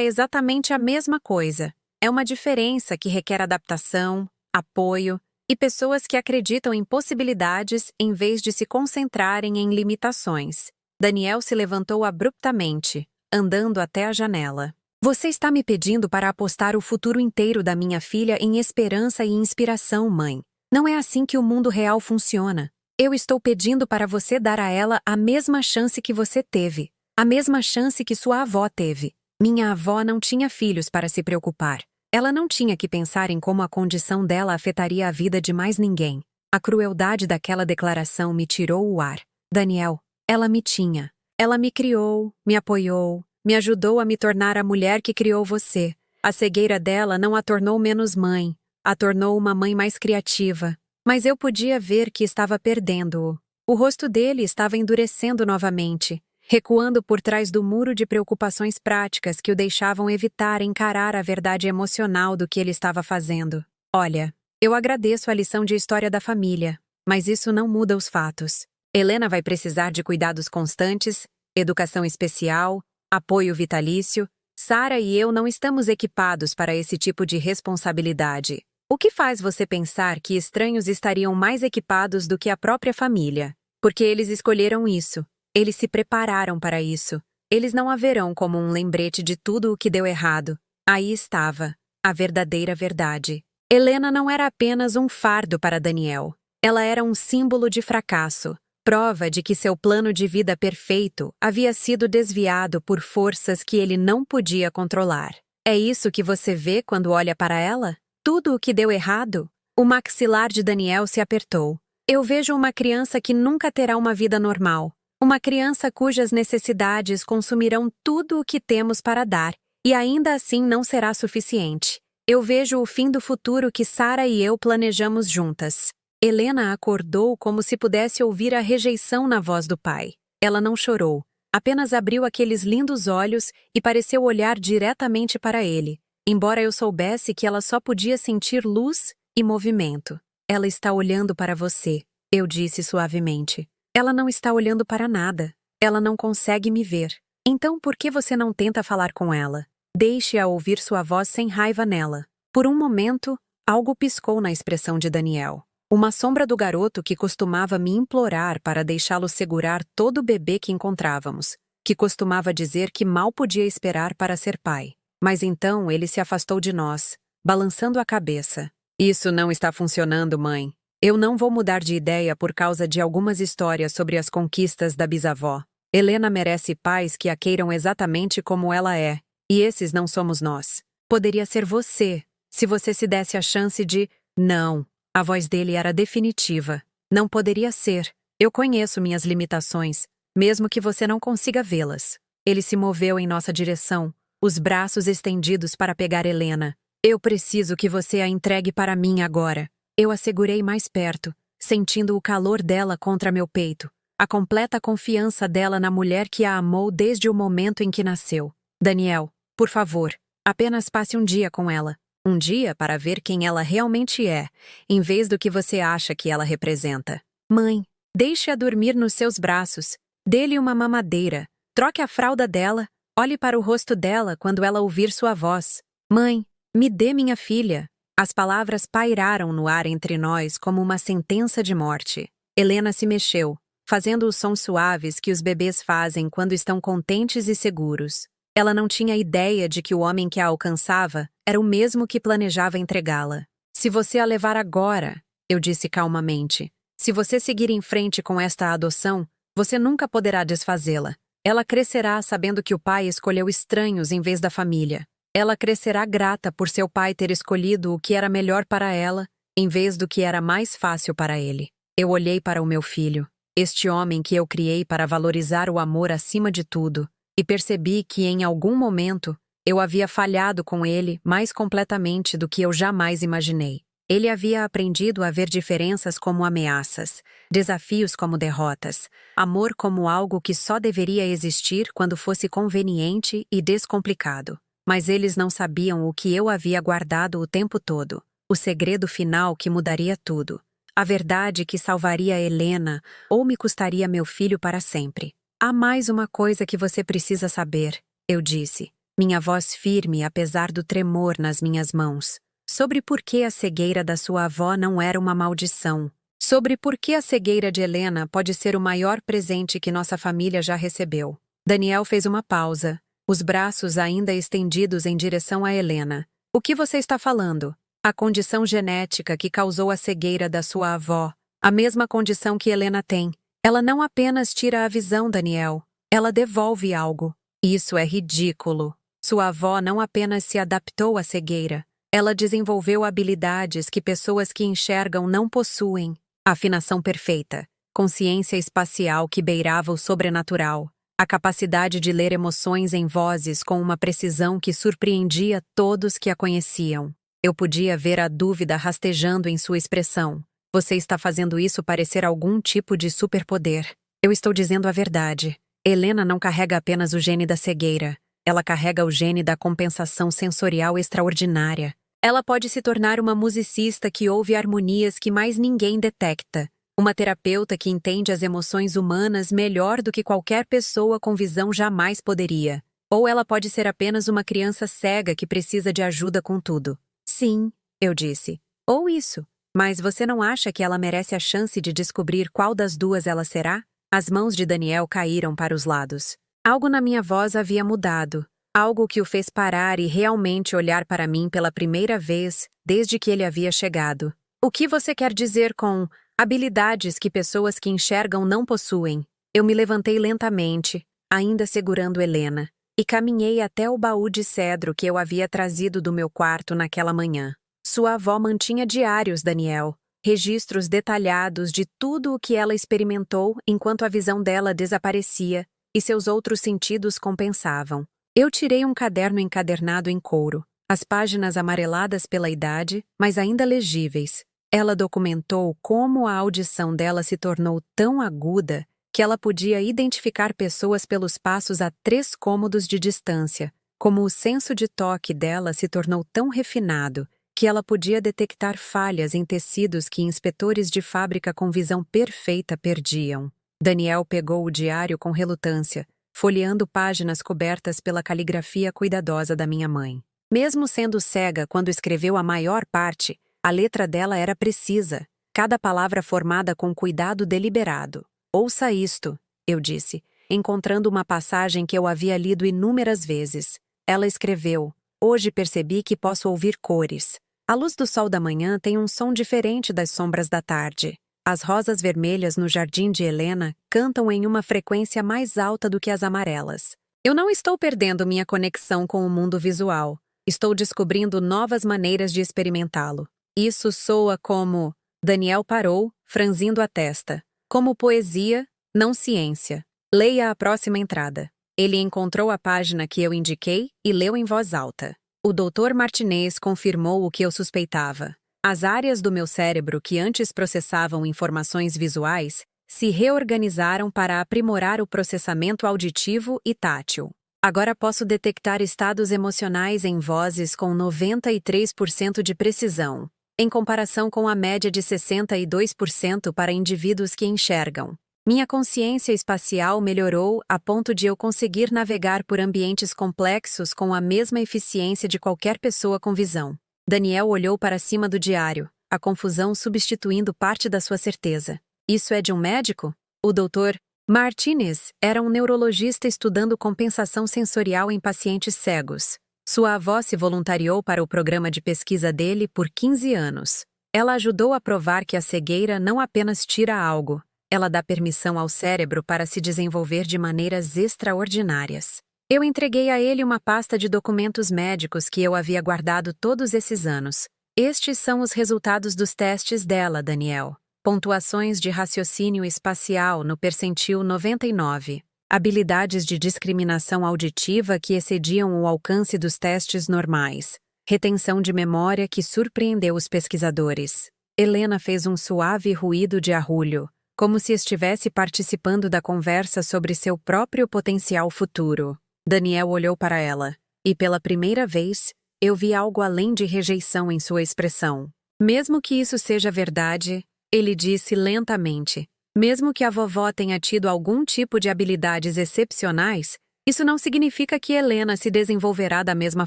exatamente a mesma coisa. É uma diferença que requer adaptação, apoio e pessoas que acreditam em possibilidades em vez de se concentrarem em limitações. Daniel se levantou abruptamente, andando até a janela. Você está me pedindo para apostar o futuro inteiro da minha filha em esperança e inspiração, mãe. Não é assim que o mundo real funciona. Eu estou pedindo para você dar a ela a mesma chance que você teve, a mesma chance que sua avó teve. Minha avó não tinha filhos para se preocupar. Ela não tinha que pensar em como a condição dela afetaria a vida de mais ninguém. A crueldade daquela declaração me tirou o ar. Daniel, ela me tinha. Ela me criou, me apoiou, me ajudou a me tornar a mulher que criou você. A cegueira dela não a tornou menos mãe, a tornou uma mãe mais criativa. Mas eu podia ver que estava perdendo-o. O rosto dele estava endurecendo novamente, recuando por trás do muro de preocupações práticas que o deixavam evitar encarar a verdade emocional do que ele estava fazendo. Olha, eu agradeço a lição de história da família, mas isso não muda os fatos. Helena vai precisar de cuidados constantes, educação especial, apoio vitalício. Sara e eu não estamos equipados para esse tipo de responsabilidade. O que faz você pensar que estranhos estariam mais equipados do que a própria família? Porque eles escolheram isso. Eles se prepararam para isso. Eles não a verão como um lembrete de tudo o que deu errado. Aí estava, a verdadeira verdade. Helena não era apenas um fardo para Daniel. Ela era um símbolo de fracasso. Prova de que seu plano de vida perfeito havia sido desviado por forças que ele não podia controlar. É isso que você vê quando olha para ela? Tudo o que deu errado? O maxilar de Daniel se apertou. Eu vejo uma criança que nunca terá uma vida normal. Uma criança cujas necessidades consumirão tudo o que temos para dar, e ainda assim não será suficiente. Eu vejo o fim do futuro que Sara e eu planejamos juntas. Helena acordou como se pudesse ouvir a rejeição na voz do pai. Ela não chorou, apenas abriu aqueles lindos olhos e pareceu olhar diretamente para ele, embora eu soubesse que ela só podia sentir luz e movimento. Ela está olhando para você, eu disse suavemente. Ela não está olhando para nada. Ela não consegue me ver. Então por que você não tenta falar com ela? Deixe-a ouvir sua voz sem raiva nela. Por um momento, algo piscou na expressão de Daniel. Uma sombra do garoto que costumava me implorar para deixá-lo segurar todo o bebê que encontrávamos, que costumava dizer que mal podia esperar para ser pai. Mas então ele se afastou de nós, balançando a cabeça. Isso não está funcionando, mãe. Eu não vou mudar de ideia por causa de algumas histórias sobre as conquistas da bisavó. Helena merece pais que a queiram exatamente como ela é, e esses não somos nós. Poderia ser você, se você se desse a chance de... Não. A voz dele era definitiva. Não poderia ser. Eu conheço minhas limitações, mesmo que você não consiga vê-las. Ele se moveu em nossa direção, os braços estendidos para pegar Helena. Eu preciso que você a entregue para mim agora. Eu a segurei mais perto, sentindo o calor dela contra meu peito, a completa confiança dela na mulher que a amou desde o momento em que nasceu. Daniel, por favor, apenas passe um dia com ela. Um dia para ver quem ela realmente é, em vez do que você acha que ela representa. Mãe, deixe-a dormir nos seus braços. Dê-lhe uma mamadeira. Troque a fralda dela. Olhe para o rosto dela quando ela ouvir sua voz. Mãe, me dê minha filha. As palavras pairaram no ar entre nós como uma sentença de morte. Helena se mexeu, fazendo os sons suaves que os bebês fazem quando estão contentes e seguros. Ela não tinha ideia de que o homem que a alcançava era o mesmo que planejava entregá-la. Se você a levar agora, eu disse calmamente, se você seguir em frente com esta adoção, você nunca poderá desfazê-la. Ela crescerá sabendo que o pai escolheu estranhos em vez da família. Ela crescerá grata por seu pai ter escolhido o que era melhor para ela, em vez do que era mais fácil para ele. Eu olhei para o meu filho, este homem que eu criei para valorizar o amor acima de tudo, e percebi que em algum momento eu havia falhado com ele mais completamente do que eu jamais imaginei. Ele havia aprendido a ver diferenças como ameaças, desafios como derrotas, amor como algo que só deveria existir quando fosse conveniente e descomplicado. Mas eles não sabiam o que eu havia guardado o tempo todo, o segredo final que mudaria tudo, a verdade que salvaria Helena ou me custaria meu filho para sempre. Há mais uma coisa que você precisa saber, eu disse, minha voz firme apesar do tremor nas minhas mãos, sobre por que a cegueira da sua avó não era uma maldição, sobre por que a cegueira de Helena pode ser o maior presente que nossa família já recebeu. Daniel fez uma pausa, os braços ainda estendidos em direção a Helena. O que você está falando? A condição genética que causou a cegueira da sua avó, a mesma condição que Helena tem. Ela não apenas tira a visão, Daniel, ela devolve algo. Isso é ridículo. Sua avó não apenas se adaptou à cegueira, ela desenvolveu habilidades que pessoas que enxergam não possuem. Afinação perfeita, consciência espacial que beirava o sobrenatural, a capacidade de ler emoções em vozes com uma precisão que surpreendia todos que a conheciam. Eu podia ver a dúvida rastejando em sua expressão. Você está fazendo isso parecer algum tipo de superpoder. Eu estou dizendo a verdade. Helena não carrega apenas o gene da cegueira. Ela carrega o gene da compensação sensorial extraordinária. Ela pode se tornar uma musicista que ouve harmonias que mais ninguém detecta. Uma terapeuta que entende as emoções humanas melhor do que qualquer pessoa com visão jamais poderia. Ou ela pode ser apenas uma criança cega que precisa de ajuda com tudo. Sim, eu disse. Ou isso. Mas você não acha que ela merece a chance de descobrir qual das duas ela será? As mãos de Daniel caíram para os lados. Algo na minha voz havia mudado. Algo que o fez parar e realmente olhar para mim pela primeira vez desde que ele havia chegado. O que você quer dizer com habilidades que pessoas que enxergam não possuem? Eu me levantei lentamente, ainda segurando Helena, e caminhei até o baú de cedro que eu havia trazido do meu quarto naquela manhã. Sua avó mantinha diários, Daniel, registros detalhados de tudo o que ela experimentou enquanto a visão dela desaparecia e seus outros sentidos compensavam. Eu tirei um caderno encadernado em couro, as páginas amareladas pela idade, mas ainda legíveis. Ela documentou como a audição dela se tornou tão aguda que ela podia identificar pessoas pelos passos a 3 cômodos de distância, como o senso de toque dela se tornou tão refinado que ela podia detectar falhas em tecidos que inspetores de fábrica com visão perfeita perdiam. Daniel pegou o diário com relutância, folheando páginas cobertas pela caligrafia cuidadosa da minha mãe. Mesmo sendo cega quando escreveu a maior parte, a letra dela era precisa, cada palavra formada com cuidado deliberado. Ouça isto, eu disse, encontrando uma passagem que eu havia lido inúmeras vezes. Ela escreveu: hoje percebi que posso ouvir cores. A luz do sol da manhã tem um som diferente das sombras da tarde. As rosas vermelhas no jardim de Helena cantam em uma frequência mais alta do que as amarelas. Eu não estou perdendo minha conexão com o mundo visual. Estou descobrindo novas maneiras de experimentá-lo. Isso soa como... Daniel parou, franzindo a testa. Como poesia, não ciência. Leia a próxima entrada. Ele encontrou a página que eu indiquei e leu em voz alta. O Dr. Martinez confirmou o que eu suspeitava. As áreas do meu cérebro que antes processavam informações visuais se reorganizaram para aprimorar o processamento auditivo e tátil. Agora posso detectar estados emocionais em vozes com 93% de precisão, em comparação com a média de 62% para indivíduos que enxergam. Minha consciência espacial melhorou a ponto de eu conseguir navegar por ambientes complexos com a mesma eficiência de qualquer pessoa com visão. Daniel olhou para cima do diário, a confusão substituindo parte da sua certeza. Isso é de um médico? O Dr. Martinez era um neurologista estudando compensação sensorial em pacientes cegos. Sua avó se voluntariou para o programa de pesquisa dele por 15 anos. Ela ajudou a provar que a cegueira não apenas tira algo, ela dá permissão ao cérebro para se desenvolver de maneiras extraordinárias. Eu entreguei a ele uma pasta de documentos médicos que eu havia guardado todos esses anos. Estes são os resultados dos testes dela, Daniel. Pontuações de raciocínio espacial no percentil 99. Habilidades de discriminação auditiva que excediam o alcance dos testes normais. Retenção de memória que surpreendeu os pesquisadores. Helena fez um suave ruído de arrulho, como se estivesse participando da conversa sobre seu próprio potencial futuro. Daniel olhou para ela, e pela primeira vez, eu vi algo além de rejeição em sua expressão. Mesmo que isso seja verdade, ele disse lentamente, mesmo que a vovó tenha tido algum tipo de habilidades excepcionais, isso não significa que Helena se desenvolverá da mesma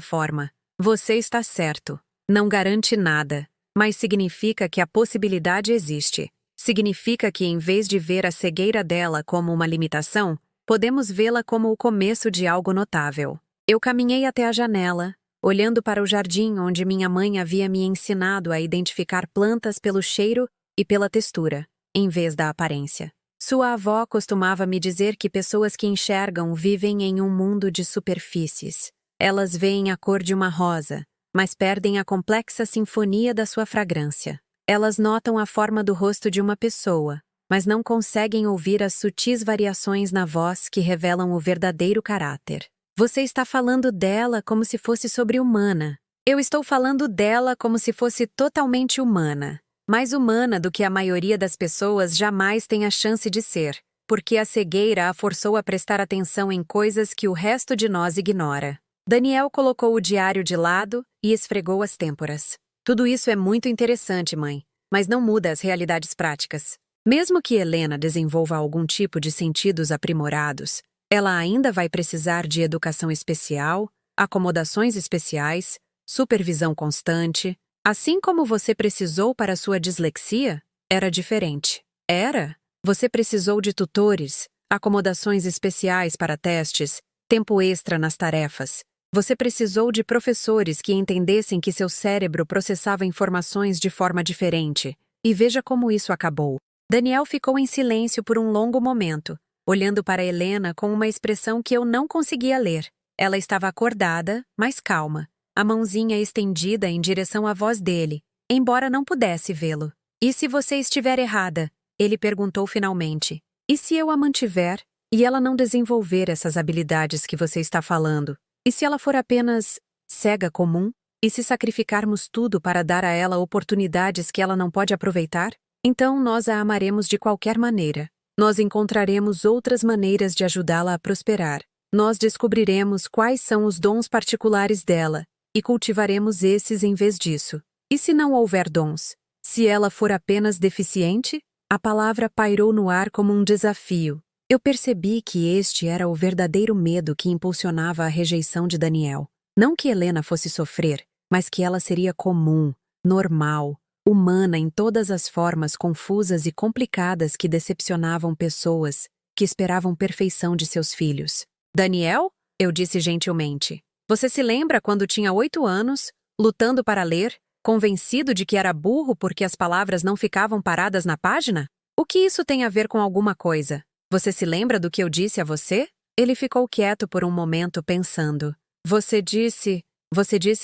forma. Você está certo. Não garante nada, mas significa que a possibilidade existe. Significa que, em vez de ver a cegueira dela como uma limitação, podemos vê-la como o começo de algo notável. Eu caminhei até a janela, olhando para o jardim onde minha mãe havia me ensinado a identificar plantas pelo cheiro e pela textura, em vez da aparência. Sua avó costumava me dizer que pessoas que enxergam vivem em um mundo de superfícies. Elas veem a cor de uma rosa, mas perdem a complexa sinfonia da sua fragrância. Elas notam a forma do rosto de uma pessoa, mas não conseguem ouvir as sutis variações na voz que revelam o verdadeiro caráter. Você está falando dela como se fosse sobre-humana. Eu estou falando dela como se fosse totalmente humana. Mais humana do que a maioria das pessoas jamais tem a chance de ser, porque a cegueira a forçou a prestar atenção em coisas que o resto de nós ignora. Daniel colocou o diário de lado e esfregou as têmporas. Tudo isso é muito interessante, mãe, mas não muda as realidades práticas. Mesmo que Helena desenvolva algum tipo de sentidos aprimorados, ela ainda vai precisar de educação especial, acomodações especiais, supervisão constante. Assim como você precisou para sua dislexia, era diferente. Era? Você precisou de tutores, acomodações especiais para testes, tempo extra nas tarefas. Você precisou de professores que entendessem que seu cérebro processava informações de forma diferente. E veja como isso acabou. Daniel ficou em silêncio por um longo momento, olhando para Helena com uma expressão que eu não conseguia ler. Ela estava acordada, mas calma, a mãozinha estendida em direção à voz dele, embora não pudesse vê-lo. E se você estiver errada? Ele perguntou finalmente. E se eu a mantiver, e ela não desenvolver essas habilidades que você está falando? E se ela for apenas cega comum? E se sacrificarmos tudo para dar a ela oportunidades que ela não pode aproveitar? Então nós a amaremos de qualquer maneira. Nós encontraremos outras maneiras de ajudá-la a prosperar. Nós descobriremos quais são os dons particulares dela e cultivaremos esses em vez disso. E se não houver dons? Se ela for apenas deficiente? A palavra pairou no ar como um desafio. Eu percebi que este era o verdadeiro medo que impulsionava a rejeição de Daniel. Não que Helena fosse sofrer, mas que ela seria comum, normal, humana em todas as formas confusas e complicadas que decepcionavam pessoas que esperavam perfeição de seus filhos. Daniel? Eu disse gentilmente. Você se lembra quando tinha 8 anos, lutando para ler, convencido de que era burro porque as palavras não ficavam paradas na página? O que isso tem a ver com alguma coisa? Você se lembra do que eu disse a você? Ele ficou quieto por um momento pensando. Você disse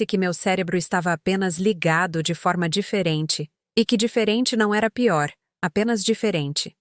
que meu cérebro estava apenas ligado de forma diferente, e que diferente não era pior, apenas diferente.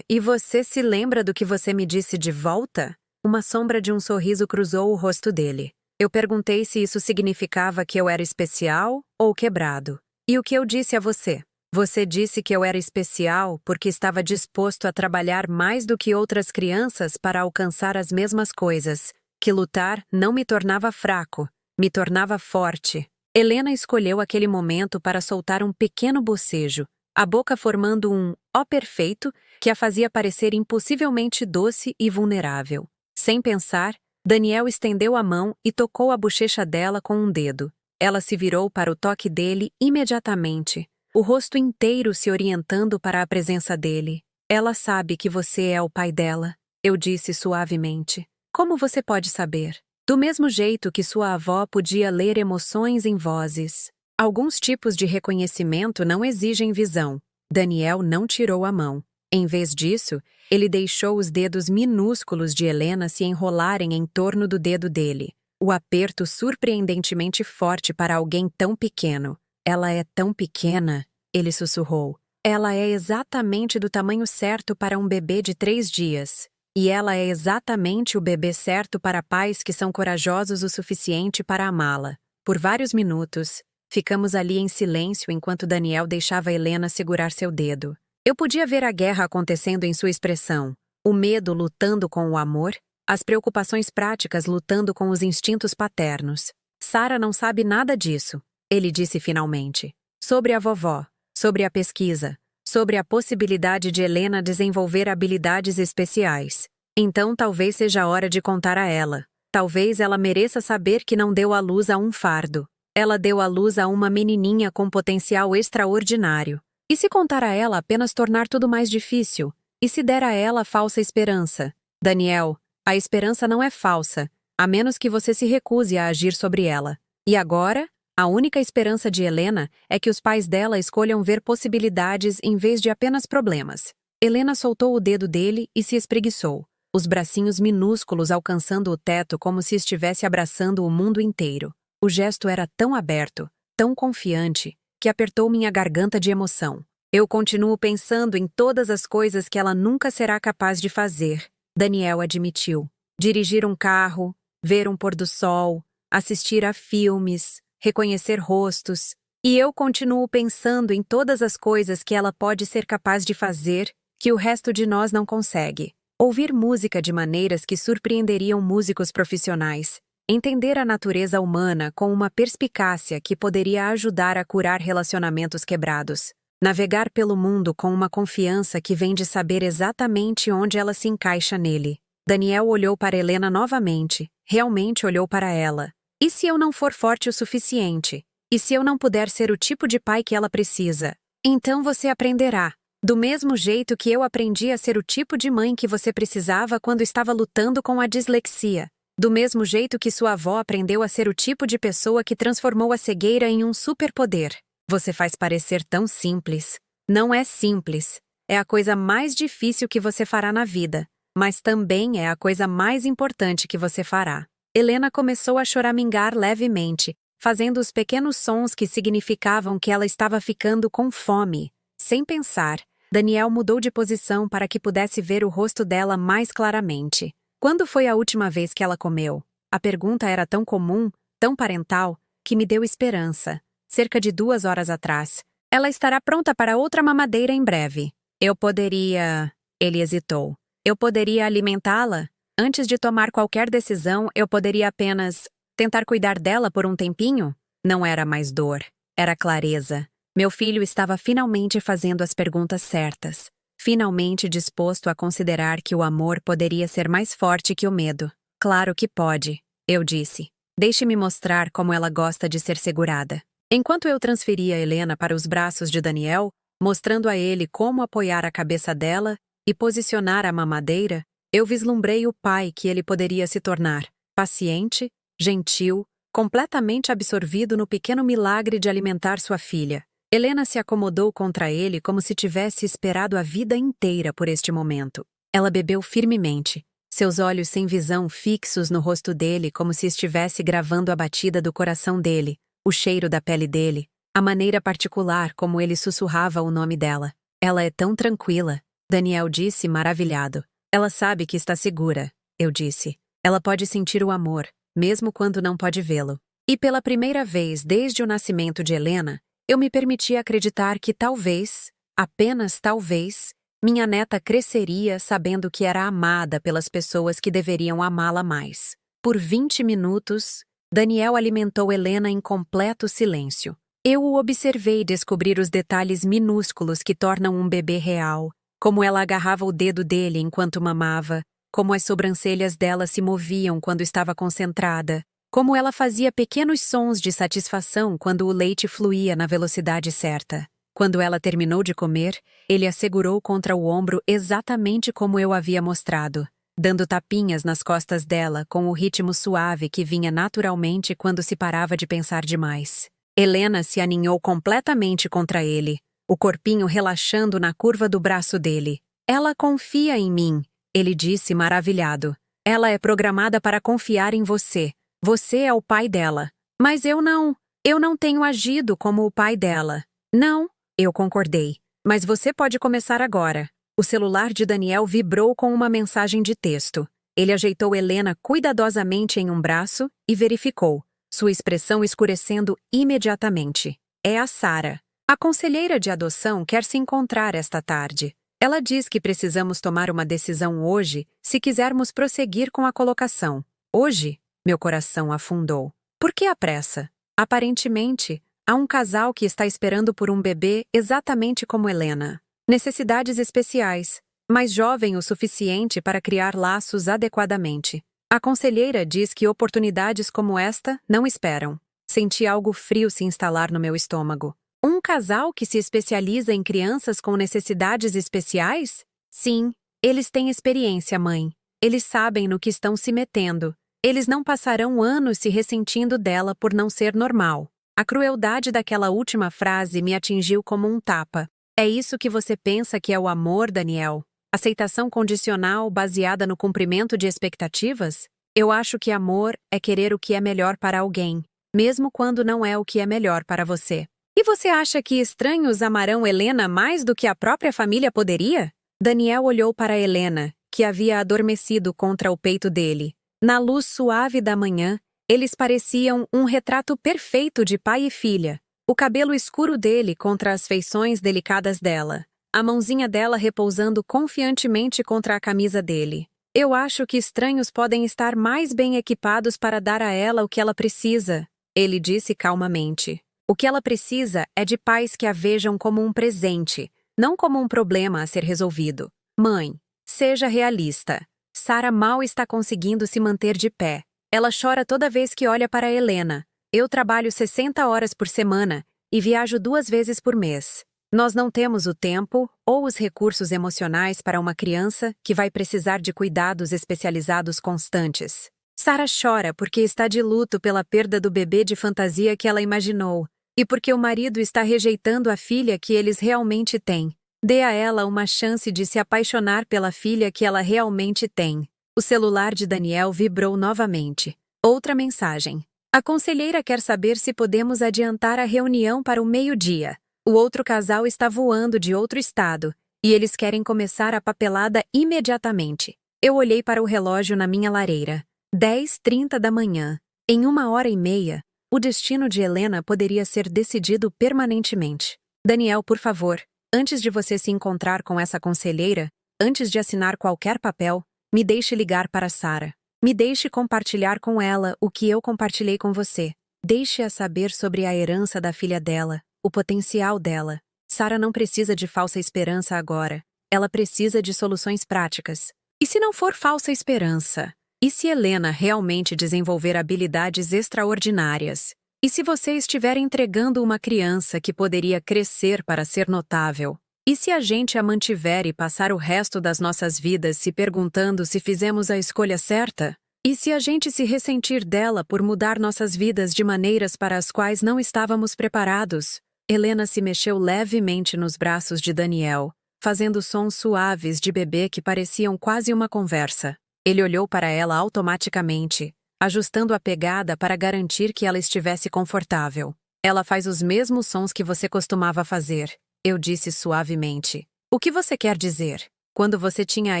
E você se lembra do que você me disse de volta? Uma sombra de um sorriso cruzou o rosto dele. Eu perguntei se isso significava que eu era especial ou quebrado. E o que eu disse a você? Você disse que eu era especial porque estava disposto a trabalhar mais do que outras crianças para alcançar as mesmas coisas, que lutar não me tornava fraco, me tornava forte. Helena escolheu aquele momento para soltar um pequeno bocejo, a boca formando um ó perfeito que a fazia parecer impossivelmente doce e vulnerável. Sem pensar, Daniel estendeu a mão e tocou a bochecha dela com um dedo. Ela se virou para o toque dele imediatamente, o rosto inteiro se orientando para a presença dele. Ela sabe que você é o pai dela, eu disse suavemente. Como você pode saber? Do mesmo jeito que sua avó podia ler emoções em vozes. Alguns tipos de reconhecimento não exigem visão. Daniel não tirou a mão. Em vez disso, ele deixou os dedos minúsculos de Helena se enrolarem em torno do dedo dele. O aperto surpreendentemente forte para alguém tão pequeno. Ela é tão pequena, ele sussurrou. Ela é exatamente do tamanho certo para um bebê de 3 dias. E ela é exatamente o bebê certo para pais que são corajosos o suficiente para amá-la. Por vários minutos, ficamos ali em silêncio enquanto Daniel deixava Helena segurar seu dedo. Eu podia ver a guerra acontecendo em sua expressão, o medo lutando com o amor, as preocupações práticas lutando com os instintos paternos. Sarah não sabe nada disso, ele disse finalmente. Sobre a vovó, sobre a pesquisa, sobre a possibilidade de Helena desenvolver habilidades especiais. Então talvez seja a hora de contar a ela. Talvez ela mereça saber que não deu à luz a um fardo. Ela deu à luz a uma menininha com potencial extraordinário. E se contar a ela apenas tornar tudo mais difícil? E se der a ela falsa esperança? Daniel, a esperança não é falsa, a menos que você se recuse a agir sobre ela. E agora? A única esperança de Helena é que os pais dela escolham ver possibilidades em vez de apenas problemas. Helena soltou o dedo dele e se espreguiçou, os bracinhos minúsculos alcançando o teto como se estivesse abraçando o mundo inteiro. O gesto era tão aberto, tão confiante, que apertou minha garganta de emoção. Eu continuo pensando em todas as coisas que ela nunca será capaz de fazer, Daniel admitiu. Dirigir um carro, ver um pôr do sol, assistir a filmes, reconhecer rostos. E eu continuo pensando em todas as coisas que ela pode ser capaz de fazer que o resto de nós não consegue. Ouvir música de maneiras que surpreenderiam músicos profissionais. Entender a natureza humana com uma perspicácia que poderia ajudar a curar relacionamentos quebrados. Navegar pelo mundo com uma confiança que vem de saber exatamente onde ela se encaixa nele. Daniel olhou para Helena novamente, realmente olhou para ela. E se eu não for forte o suficiente? E se eu não puder ser o tipo de pai que ela precisa? Então você aprenderá. Do mesmo jeito que eu aprendi a ser o tipo de mãe que você precisava quando estava lutando com a dislexia. Do mesmo jeito que sua avó aprendeu a ser o tipo de pessoa que transformou a cegueira em um superpoder. Você faz parecer tão simples. Não é simples. É a coisa mais difícil que você fará na vida, mas também é a coisa mais importante que você fará. Helena começou a choramingar levemente, fazendo os pequenos sons que significavam que ela estava ficando com fome. Sem pensar, Daniel mudou de posição para que pudesse ver o rosto dela mais claramente. Quando foi a última vez que ela comeu? A pergunta era tão comum, tão parental, que me deu esperança. Cerca de 2 horas atrás. Ela estará pronta para outra mamadeira em breve. Eu poderia... Ele hesitou. Eu poderia alimentá-la? Antes de tomar qualquer decisão, eu poderia apenas tentar cuidar dela por um tempinho? Não era mais dor. Era clareza. Meu filho estava finalmente fazendo as perguntas certas. Finalmente disposto a considerar que o amor poderia ser mais forte que o medo. Claro que pode, eu disse. Deixe-me mostrar como ela gosta de ser segurada. Enquanto eu transferia Helena para os braços de Daniel, mostrando a ele como apoiar a cabeça dela e posicionar a mamadeira, eu vislumbrei o pai que ele poderia se tornar. Paciente, gentil, completamente absorvido no pequeno milagre de alimentar sua filha. Helena se acomodou contra ele como se tivesse esperado a vida inteira por este momento. Ela bebeu firmemente, seus olhos sem visão fixos no rosto dele como se estivesse gravando a batida do coração dele. O cheiro da pele dele, a maneira particular como ele sussurrava o nome dela. Ela é tão tranquila, Daniel disse maravilhado. Ela sabe que está segura, eu disse. Ela pode sentir o amor, mesmo quando não pode vê-lo. E pela primeira vez desde o nascimento de Helena, eu me permiti acreditar que talvez, apenas talvez, minha neta cresceria sabendo que era amada pelas pessoas que deveriam amá-la mais. Por 20 minutos, Daniel alimentou Helena em completo silêncio. Eu o observei descobrir os detalhes minúsculos que tornam um bebê real, como ela agarrava o dedo dele enquanto mamava, como as sobrancelhas dela se moviam quando estava concentrada, como ela fazia pequenos sons de satisfação quando o leite fluía na velocidade certa. Quando ela terminou de comer, ele a segurou contra o ombro exatamente como eu havia mostrado, dando tapinhas nas costas dela com o ritmo suave que vinha naturalmente quando se parava de pensar demais. Helena se aninhou completamente contra ele, o corpinho relaxando na curva do braço dele. Ela confia em mim, ele disse maravilhado. Ela é programada para confiar em você. Você é o pai dela. Mas eu não tenho agido como o pai dela. Não, eu concordei. Mas você pode começar agora. O celular de Daniel vibrou com uma mensagem de texto. Ele ajeitou Helena cuidadosamente em um braço e verificou, sua expressão escurecendo imediatamente. É a Sara. A conselheira de adoção quer se encontrar esta tarde. Ela diz que precisamos tomar uma decisão hoje se quisermos prosseguir com a colocação. Hoje? Meu coração afundou. Por que a pressa? Aparentemente, há um casal que está esperando por um bebê exatamente como Helena. Necessidades especiais, mas jovem o suficiente para criar laços adequadamente. A conselheira diz que oportunidades como esta não esperam. Senti algo frio se instalar no meu estômago. Um casal que se especializa em crianças com necessidades especiais? Sim, eles têm experiência, mãe. Eles sabem no que estão se metendo. Eles não passarão anos se ressentindo dela por não ser normal. A crueldade daquela última frase me atingiu como um tapa. É isso que você pensa que é o amor, Daniel? Aceitação condicional baseada no cumprimento de expectativas? Eu acho que amor é querer o que é melhor para alguém, mesmo quando não é o que é melhor para você. E você acha que estranhos amarão Helena mais do que a própria família poderia? Daniel olhou para Helena, que havia adormecido contra o peito dele. Na luz suave da manhã, eles pareciam um retrato perfeito de pai e filha. O cabelo escuro dele contra as feições delicadas dela. A mãozinha dela repousando confiantemente contra a camisa dele. Eu acho que estranhos podem estar mais bem equipados para dar a ela o que ela precisa, ele disse calmamente. O que ela precisa é de pais que a vejam como um presente, não como um problema a ser resolvido. Mãe, seja realista. Sarah mal está conseguindo se manter de pé. Ela chora toda vez que olha para Helena. Eu trabalho 60 horas por semana e viajo 2 vezes por mês. Nós não temos o tempo ou os recursos emocionais para uma criança que vai precisar de cuidados especializados constantes. Sarah chora porque está de luto pela perda do bebê de fantasia que ela imaginou e porque o marido está rejeitando a filha que eles realmente têm. Dê a ela uma chance de se apaixonar pela filha que ela realmente tem. O celular de Daniel vibrou novamente. Outra mensagem. A conselheira quer saber se podemos adiantar a reunião para o meio-dia. O outro casal está voando de outro estado, e eles querem começar a papelada imediatamente. Eu olhei para o relógio na minha lareira. 10h30 da manhã. Em 1h30, o destino de Helena poderia ser decidido permanentemente. Daniel, por favor, antes de você se encontrar com essa conselheira, antes de assinar qualquer papel, me deixe ligar para Sarah. Me deixe compartilhar com ela o que eu compartilhei com você. Deixe-a saber sobre a herança da filha dela. O potencial dela. Sarah não precisa de falsa esperança agora. Ela precisa de soluções práticas. E se não for falsa esperança? E se Helena realmente desenvolver habilidades extraordinárias? E se você estiver entregando uma criança que poderia crescer para ser notável? E se a gente a mantiver e passar o resto das nossas vidas se perguntando se fizemos a escolha certa? E se a gente se ressentir dela por mudar nossas vidas de maneiras para as quais não estávamos preparados? Helena se mexeu levemente nos braços de Daniel, fazendo sons suaves de bebê que pareciam quase uma conversa. Ele olhou para ela automaticamente, ajustando a pegada para garantir que ela estivesse confortável. Ela faz os mesmos sons que você costumava fazer, eu disse suavemente. O que você quer dizer? Quando você tinha a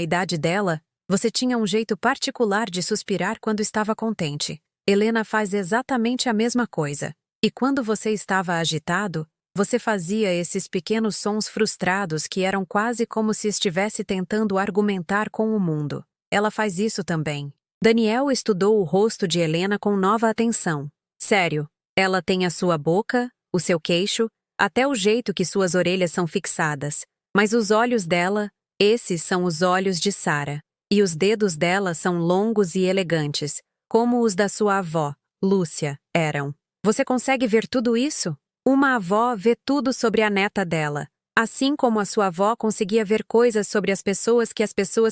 idade dela, você tinha um jeito particular de suspirar quando estava contente. Helena faz exatamente a mesma coisa. E quando você estava agitado, você fazia esses pequenos sons frustrados que eram quase como se estivesse tentando argumentar com o mundo. Ela faz isso também. Daniel estudou o rosto de Helena com nova atenção. Sério, ela tem a sua boca, o seu queixo, até o jeito que suas orelhas são fixadas. Mas os olhos dela, esses são os olhos de Sarah. E os dedos dela são longos e elegantes, como os da sua avó, Lúcia, eram. Você consegue ver tudo isso? Uma avó vê tudo sobre a neta dela, assim como a sua avó conseguia ver coisas sobre as pessoas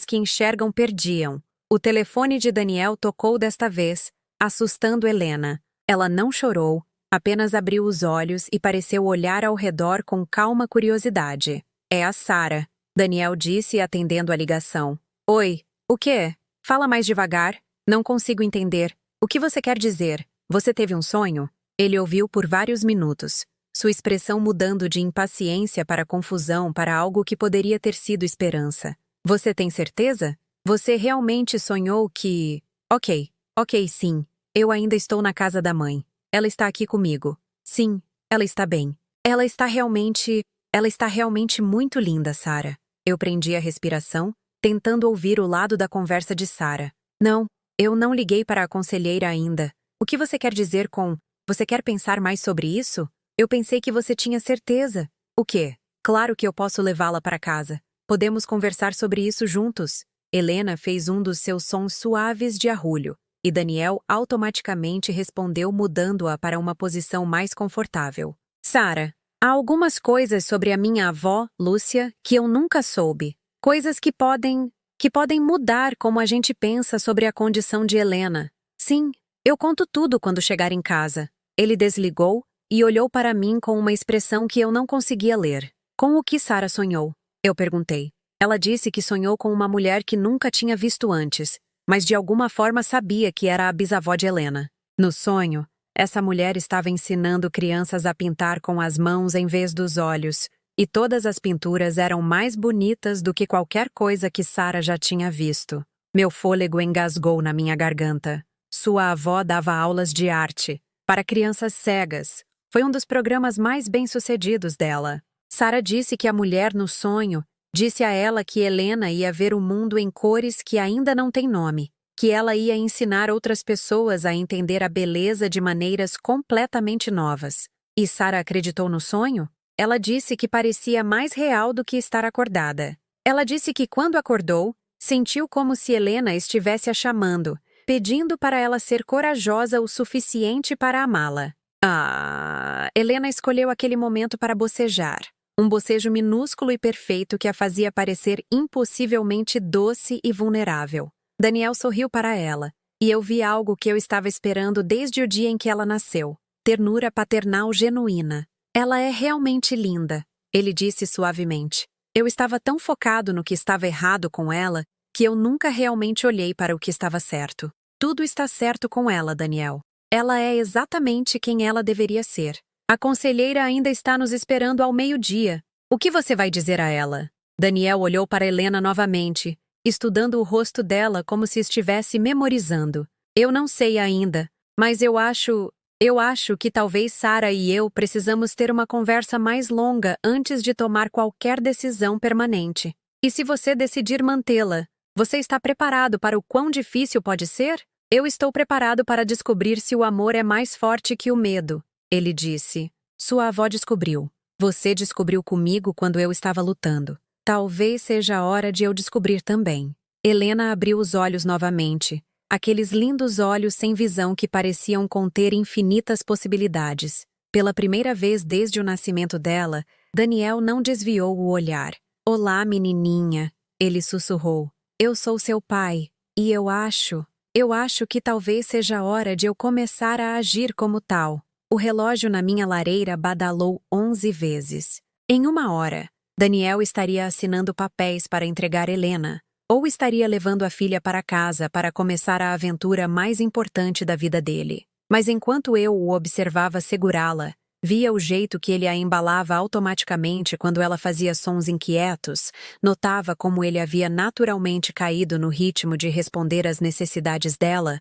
que enxergam perdiam. O telefone de Daniel tocou desta vez, assustando Helena. Ela não chorou, apenas abriu os olhos e pareceu olhar ao redor com calma curiosidade. É a Sarah, Daniel disse atendendo a ligação. Oi, o quê? Fala mais devagar. Não consigo entender. O que você quer dizer? Você teve um sonho? Ele ouviu por vários minutos, sua expressão mudando de impaciência para confusão para algo que poderia ter sido esperança. Você tem certeza? Você realmente sonhou que... Ok, sim. Eu ainda estou na casa da mãe. Ela está aqui comigo. Sim, ela está bem. Ela está realmente muito linda, Sarah. Eu prendi a respiração, tentando ouvir o lado da conversa de Sarah. Não, eu não liguei para a conselheira ainda. O que você quer dizer com... Você quer pensar mais sobre isso? Eu pensei que você tinha certeza. O quê? Claro que eu posso levá-la para casa. Podemos conversar sobre isso juntos. Helena fez um dos seus sons suaves de arrulho, e Daniel automaticamente respondeu mudando-a para uma posição mais confortável. Sarah, há algumas coisas sobre a minha avó, Lúcia, que eu nunca soube. Coisas que podem mudar como a gente pensa sobre a condição de Helena. Sim, eu conto tudo quando chegar em casa. Ele desligou e olhou para mim com uma expressão que eu não conseguia ler. Com o que Sarah sonhou? Eu perguntei. Ela disse que sonhou com uma mulher que nunca tinha visto antes, mas de alguma forma sabia que era a bisavó de Helena. No sonho, Essa mulher estava ensinando crianças a pintar com as mãos em vez dos olhos, e todas as pinturas eram mais bonitas do que qualquer coisa que Sara já tinha visto. Meu fôlego engasgou na minha garganta. Sua avó dava aulas de arte para crianças cegas. Foi um dos programas mais bem-sucedidos dela. Sara disse que a mulher no sonho disse a ela que Helena ia ver o mundo em cores que ainda não têm nome, que ela ia ensinar outras pessoas a entender a beleza de maneiras completamente novas. E Sara acreditou no sonho? Ela disse que parecia mais real do que estar acordada. Ela disse que quando acordou, sentiu como se Helena estivesse a chamando, pedindo para ela ser corajosa o suficiente para amá-la. Helena escolheu aquele momento para bocejar. Um bocejo minúsculo e perfeito que a fazia parecer impossivelmente doce e vulnerável. Daniel sorriu para ela, e eu vi algo que eu estava esperando desde o dia em que ela nasceu. Ternura paternal genuína. Ela é realmente linda, ele disse suavemente. Eu estava tão focado no que estava errado com ela que eu nunca realmente olhei para o que estava certo. Tudo está certo com ela, Daniel. Ela é exatamente quem ela deveria ser. A conselheira ainda está nos esperando ao meio-dia. O que você vai dizer a ela? Daniel olhou para Helena novamente, estudando o rosto dela como se estivesse memorizando. Eu não sei ainda, mas eu acho que talvez Sara e eu precisamos ter uma conversa mais longa antes de tomar qualquer decisão permanente. E se você decidir mantê-la, você está preparado para o quão difícil pode ser? Eu estou preparado para descobrir se o amor é mais forte que o medo, ele disse. Sua avó descobriu. Você descobriu comigo quando eu estava lutando. Talvez seja a hora de eu descobrir também. Helena abriu os olhos novamente. Aqueles lindos olhos sem visão que pareciam conter infinitas possibilidades. Pela primeira vez desde o nascimento dela, Daniel não desviou o olhar. Olá, menininha, ele sussurrou. Eu sou seu pai, e eu acho que talvez seja a hora de eu começar a agir como tal. O relógio na minha lareira badalou 11 vezes. Em 1 hora, Daniel estaria assinando papéis para entregar Helena, ou estaria levando a filha para casa para começar a aventura mais importante da vida dele. Mas enquanto eu o observava segurá-la, via o jeito que ele a embalava automaticamente quando ela fazia sons inquietos, notava como ele havia naturalmente caído no ritmo de responder às necessidades dela,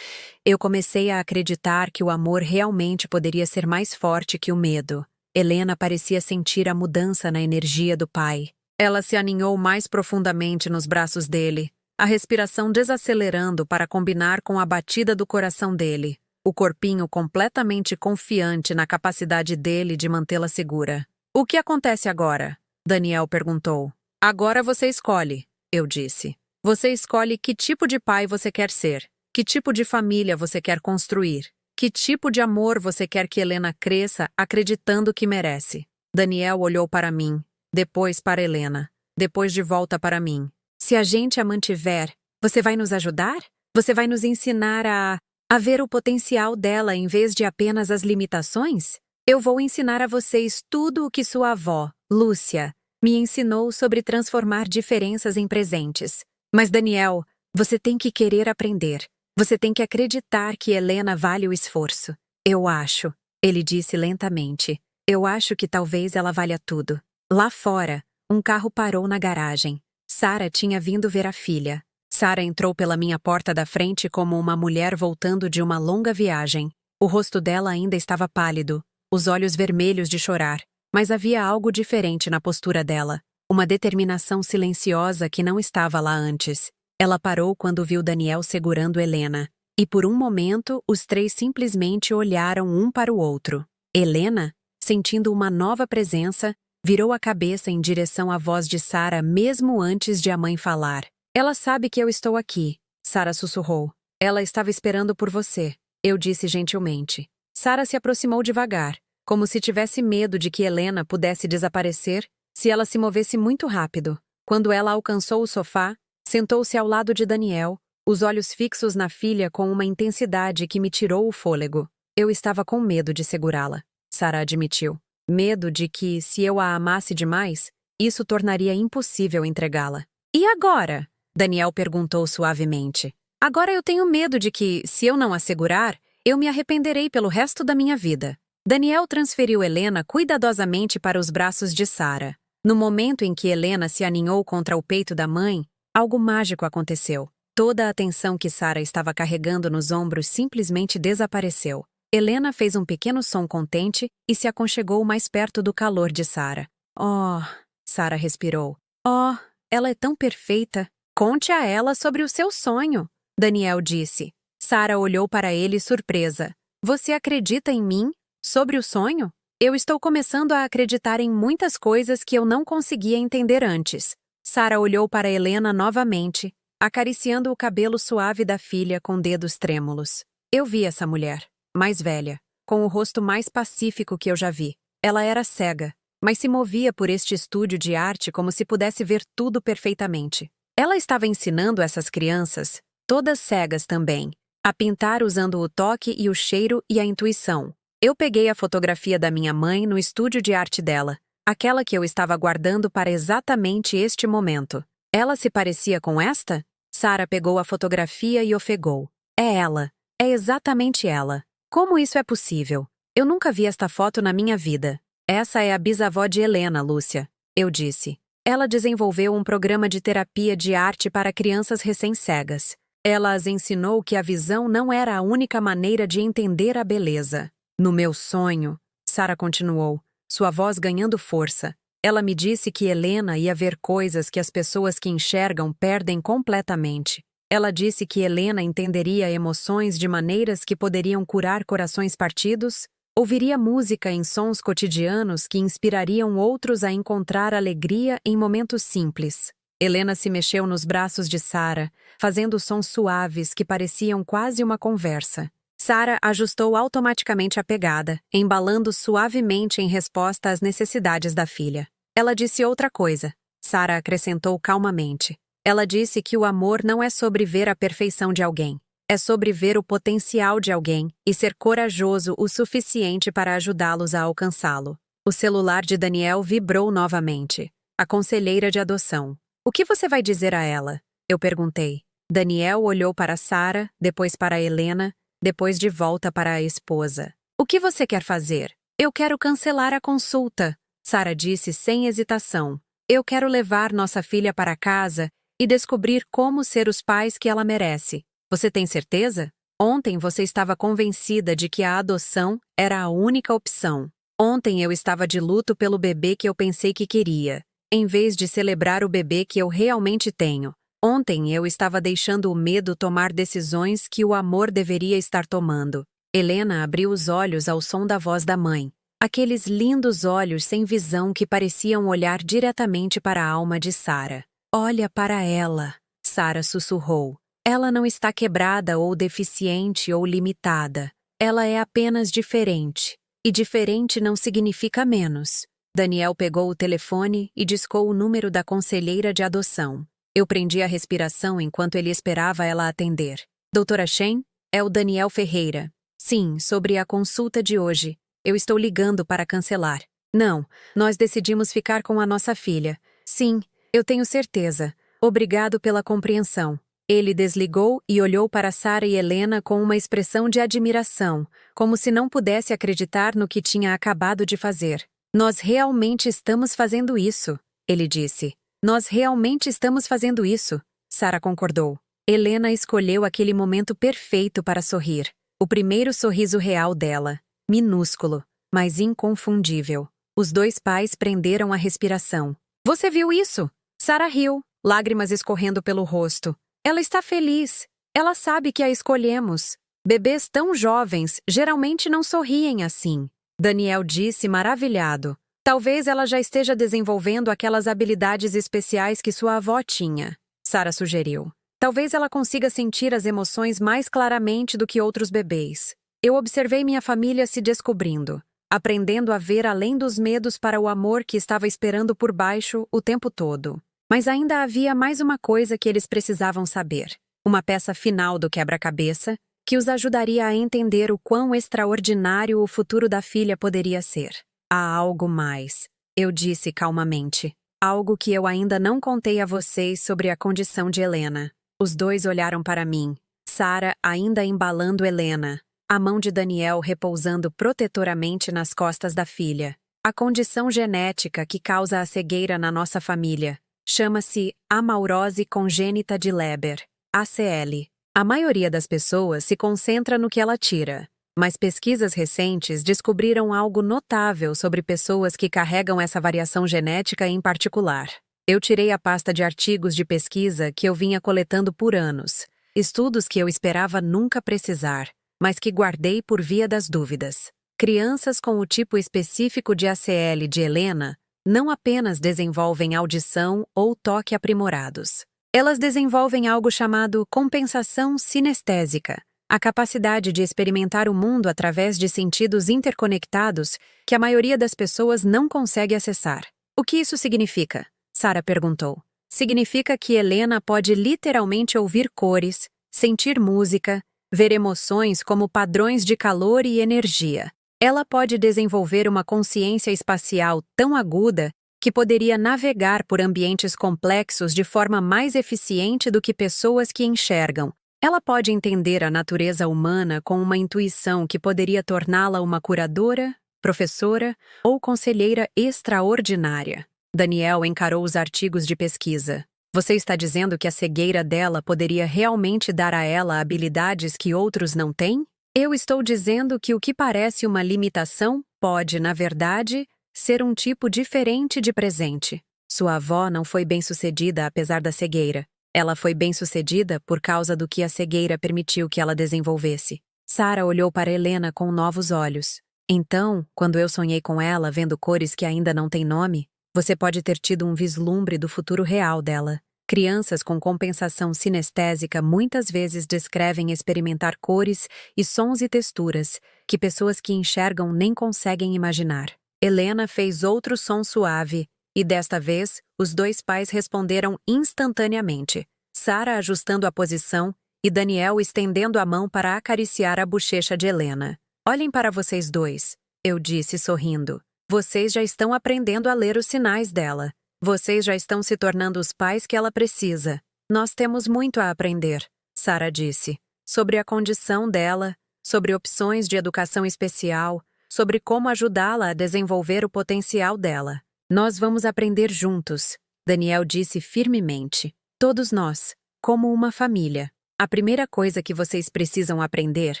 eu comecei a acreditar que o amor realmente poderia ser mais forte que o medo. Helena parecia sentir a mudança na energia do pai. Ela se aninhou mais profundamente nos braços dele, a respiração desacelerando para combinar com a batida do coração dele. O corpinho completamente confiante na capacidade dele de mantê-la segura. O que acontece agora? Daniel perguntou. Agora você escolhe, eu disse. Você escolhe que tipo de pai você quer ser, que tipo de família você quer construir, que tipo de amor você quer que Helena cresça acreditando que merece. Daniel olhou para mim, depois para Helena, depois de volta para mim. Se a gente a mantiver, você vai nos ajudar? Você vai nos ensinar a ver o potencial dela em vez de apenas as limitações? Eu vou ensinar a vocês tudo o que sua avó, Lúcia, me ensinou sobre transformar diferenças em presentes. Mas, Daniel, você tem que querer aprender. Você tem que acreditar que Helena vale o esforço. Eu acho, ele disse lentamente. Eu acho que talvez ela valha tudo. Lá fora, um carro parou na garagem. Sara tinha vindo ver a filha. Sara entrou pela minha porta da frente como uma mulher voltando de uma longa viagem. O rosto dela ainda estava pálido, os olhos vermelhos de chorar, mas havia algo diferente na postura dela, uma determinação silenciosa que não estava lá antes. Ela parou quando viu Daniel segurando Helena, e por um momento os três simplesmente olharam um para o outro. Helena, sentindo uma nova presença, virou a cabeça em direção à voz de Sara mesmo antes de a mãe falar. Ela sabe que eu estou aqui, Sara sussurrou. Ela estava esperando por você, eu disse gentilmente. Sara se aproximou devagar, como se tivesse medo de que Helena pudesse desaparecer se ela se movesse muito rápido. Quando ela alcançou o sofá, sentou-se ao lado de Daniel, os olhos fixos na filha com uma intensidade que me tirou o fôlego. Eu estava com medo de segurá-la, Sara admitiu. Medo de que, se eu a amasse demais, isso tornaria impossível entregá-la. E agora? Daniel perguntou suavemente. Agora eu tenho medo de que, se eu não a segurar, Eu me arrependerei pelo resto da minha vida. Daniel transferiu Helena cuidadosamente para os braços de Sara. No momento em que Helena se aninhou contra o peito da mãe, algo mágico aconteceu. Toda a atenção que Sara estava carregando nos ombros simplesmente desapareceu. Helena fez um pequeno som contente e se aconchegou mais perto do calor de Sara. Oh, Sara respirou. Oh, ela é tão perfeita. Conte a ela sobre o seu sonho, Daniel disse. Sara olhou para ele surpresa. Você acredita em mim? Sobre o sonho? Eu estou começando a acreditar em muitas coisas que eu não conseguia entender antes. Sara olhou para Helena novamente, acariciando o cabelo suave da filha com dedos trêmulos. Eu vi essa mulher, mais velha, com o rosto mais pacífico que eu já vi. Ela era cega, mas se movia por este estúdio de arte como se pudesse ver tudo perfeitamente. Ela estava ensinando essas crianças, todas cegas também, a pintar usando o toque e o cheiro e a intuição. Eu peguei a fotografia da minha mãe no estúdio de arte dela, aquela que eu estava guardando para exatamente este momento. Ela se parecia com esta? Sara pegou a fotografia e ofegou. É ela. É exatamente ela. Como isso é possível? Eu nunca vi esta foto na minha vida. Essa é a bisavó de Helena, Lúcia, eu disse. Ela desenvolveu um programa de terapia de arte para crianças recém-cegas. Ela as ensinou que a visão não era a única maneira de entender a beleza. No meu sonho, Sara continuou, sua voz ganhando força. Ela me disse que Helena ia ver coisas que as pessoas que enxergam perdem completamente. Ela disse que Helena entenderia emoções de maneiras que poderiam curar corações partidos, ouviria música em sons cotidianos que inspirariam outros a encontrar alegria em momentos simples. Helena se mexeu nos braços de Sara, fazendo sons suaves que pareciam quase uma conversa. Sara ajustou automaticamente a pegada, embalando suavemente em resposta às necessidades da filha. Ela disse outra coisa. Sara acrescentou calmamente. Ela disse que o amor não é sobre ver a perfeição de alguém. É sobre ver o potencial de alguém e ser corajoso o suficiente para ajudá-los a alcançá-lo. O celular de Daniel vibrou novamente. A conselheira de adoção. O que você vai dizer a ela? Eu perguntei. Daniel olhou para Sara, depois para Helena, depois de volta para a esposa. O que você quer fazer? Eu quero cancelar a consulta, Sara disse sem hesitação. Eu quero levar nossa filha para casa e descobrir como ser os pais que ela merece. Você tem certeza? Ontem você estava convencida de que a adoção era a única opção. Ontem eu estava de luto pelo bebê que eu pensei que queria, em vez de celebrar o bebê que eu realmente tenho. Ontem eu estava deixando o medo tomar decisões que o amor deveria estar tomando. Helena abriu os olhos ao som da voz da mãe. Aqueles lindos olhos sem visão que pareciam olhar diretamente para a alma de Sara. Olha para ela, Sara sussurrou. Ela não está quebrada ou deficiente ou limitada. Ela é apenas diferente. E diferente não significa menos. Daniel pegou o telefone e discou o número da conselheira de adoção. Eu prendi a respiração enquanto ele esperava ela atender. Doutora Shen? É o Daniel Ferreira. Sim, sobre a consulta de hoje. Eu estou ligando para cancelar. Não, nós decidimos ficar com a nossa filha. Sim, eu tenho certeza. Obrigado pela compreensão. Ele desligou e olhou para Sara e Helena com uma expressão de admiração, como se não pudesse acreditar no que tinha acabado de fazer. Nós realmente estamos fazendo isso, ele disse. Nós realmente estamos fazendo isso, Sara concordou. Helena escolheu aquele momento perfeito para sorrir. O primeiro sorriso real dela. Minúsculo, mas inconfundível. Os dois pais prenderam a respiração. Você viu isso? Sara riu, lágrimas escorrendo pelo rosto. Ela está feliz. Ela sabe que a escolhemos. Bebês tão jovens geralmente não sorriem assim. Daniel disse maravilhado. Talvez ela já esteja desenvolvendo aquelas habilidades especiais que sua avó tinha, Sara sugeriu. Talvez ela consiga sentir as emoções mais claramente do que outros bebês. Eu observei minha família se descobrindo, aprendendo a ver além dos medos para o amor que estava esperando por baixo o tempo todo. Mas ainda havia mais uma coisa que eles precisavam saber. Uma peça final do quebra-cabeça que os ajudaria a entender o quão extraordinário o futuro da filha poderia ser. Há algo mais, eu disse calmamente. Algo que eu ainda não contei a vocês sobre a condição de Helena. Os dois olharam para mim, Sara ainda embalando Helena. a mão de Daniel repousando protetoramente nas costas da filha. A condição genética que causa a cegueira na nossa família chama-se amaurose congênita de Leber, ACL. A maioria das pessoas se concentra no que ela tira, mas pesquisas recentes descobriram algo notável sobre pessoas que carregam essa variação genética em particular. Eu tirei a pasta de artigos de pesquisa que eu vinha coletando por anos, estudos que eu esperava nunca precisar, mas que guardei por via das dúvidas. Crianças com o tipo específico de ACL de Helena não apenas desenvolvem audição ou toque aprimorados. Elas desenvolvem algo chamado compensação sinestésica, a capacidade de experimentar o mundo através de sentidos interconectados que a maioria das pessoas não consegue acessar. O que isso significa? Sarah perguntou. Significa que Helena pode literalmente ouvir cores, sentir música, ver emoções como padrões de calor e energia. Ela pode desenvolver uma consciência espacial tão aguda que poderia navegar por ambientes complexos de forma mais eficiente do que pessoas que enxergam. Ela pode entender a natureza humana com uma intuição que poderia torná-la uma curadora, professora ou conselheira extraordinária. Daniel encarou os artigos de pesquisa. Você está dizendo que a cegueira dela poderia realmente dar a ela habilidades que outros não têm? Eu estou dizendo que o que parece uma limitação pode, na verdade, ser um tipo diferente de presente. Sua avó não foi bem-sucedida apesar da cegueira. Ela foi bem-sucedida por causa do que a cegueira permitiu que ela desenvolvesse. Sarah olhou para Helena com novos olhos. Então, quando eu sonhei com ela, vendo cores que ainda não têm nome, você pode ter tido um vislumbre do futuro real dela. Crianças com compensação sinestésica muitas vezes descrevem experimentar cores e sons e texturas que pessoas que enxergam nem conseguem imaginar. Helena fez outro som suave, e desta vez, os dois pais responderam instantaneamente, Sarah ajustando a posição e Daniel estendendo a mão para acariciar a bochecha de Helena. Olhem para vocês dois, eu disse sorrindo. Vocês já estão aprendendo a ler os sinais dela. Vocês já estão se tornando os pais que ela precisa. Nós temos muito a aprender, Sarah disse, sobre a condição dela, sobre opções de educação especial, sobre como ajudá-la a desenvolver o potencial dela. Nós vamos aprender juntos, Daniel disse firmemente. Todos nós, como uma família. A primeira coisa que vocês precisam aprender,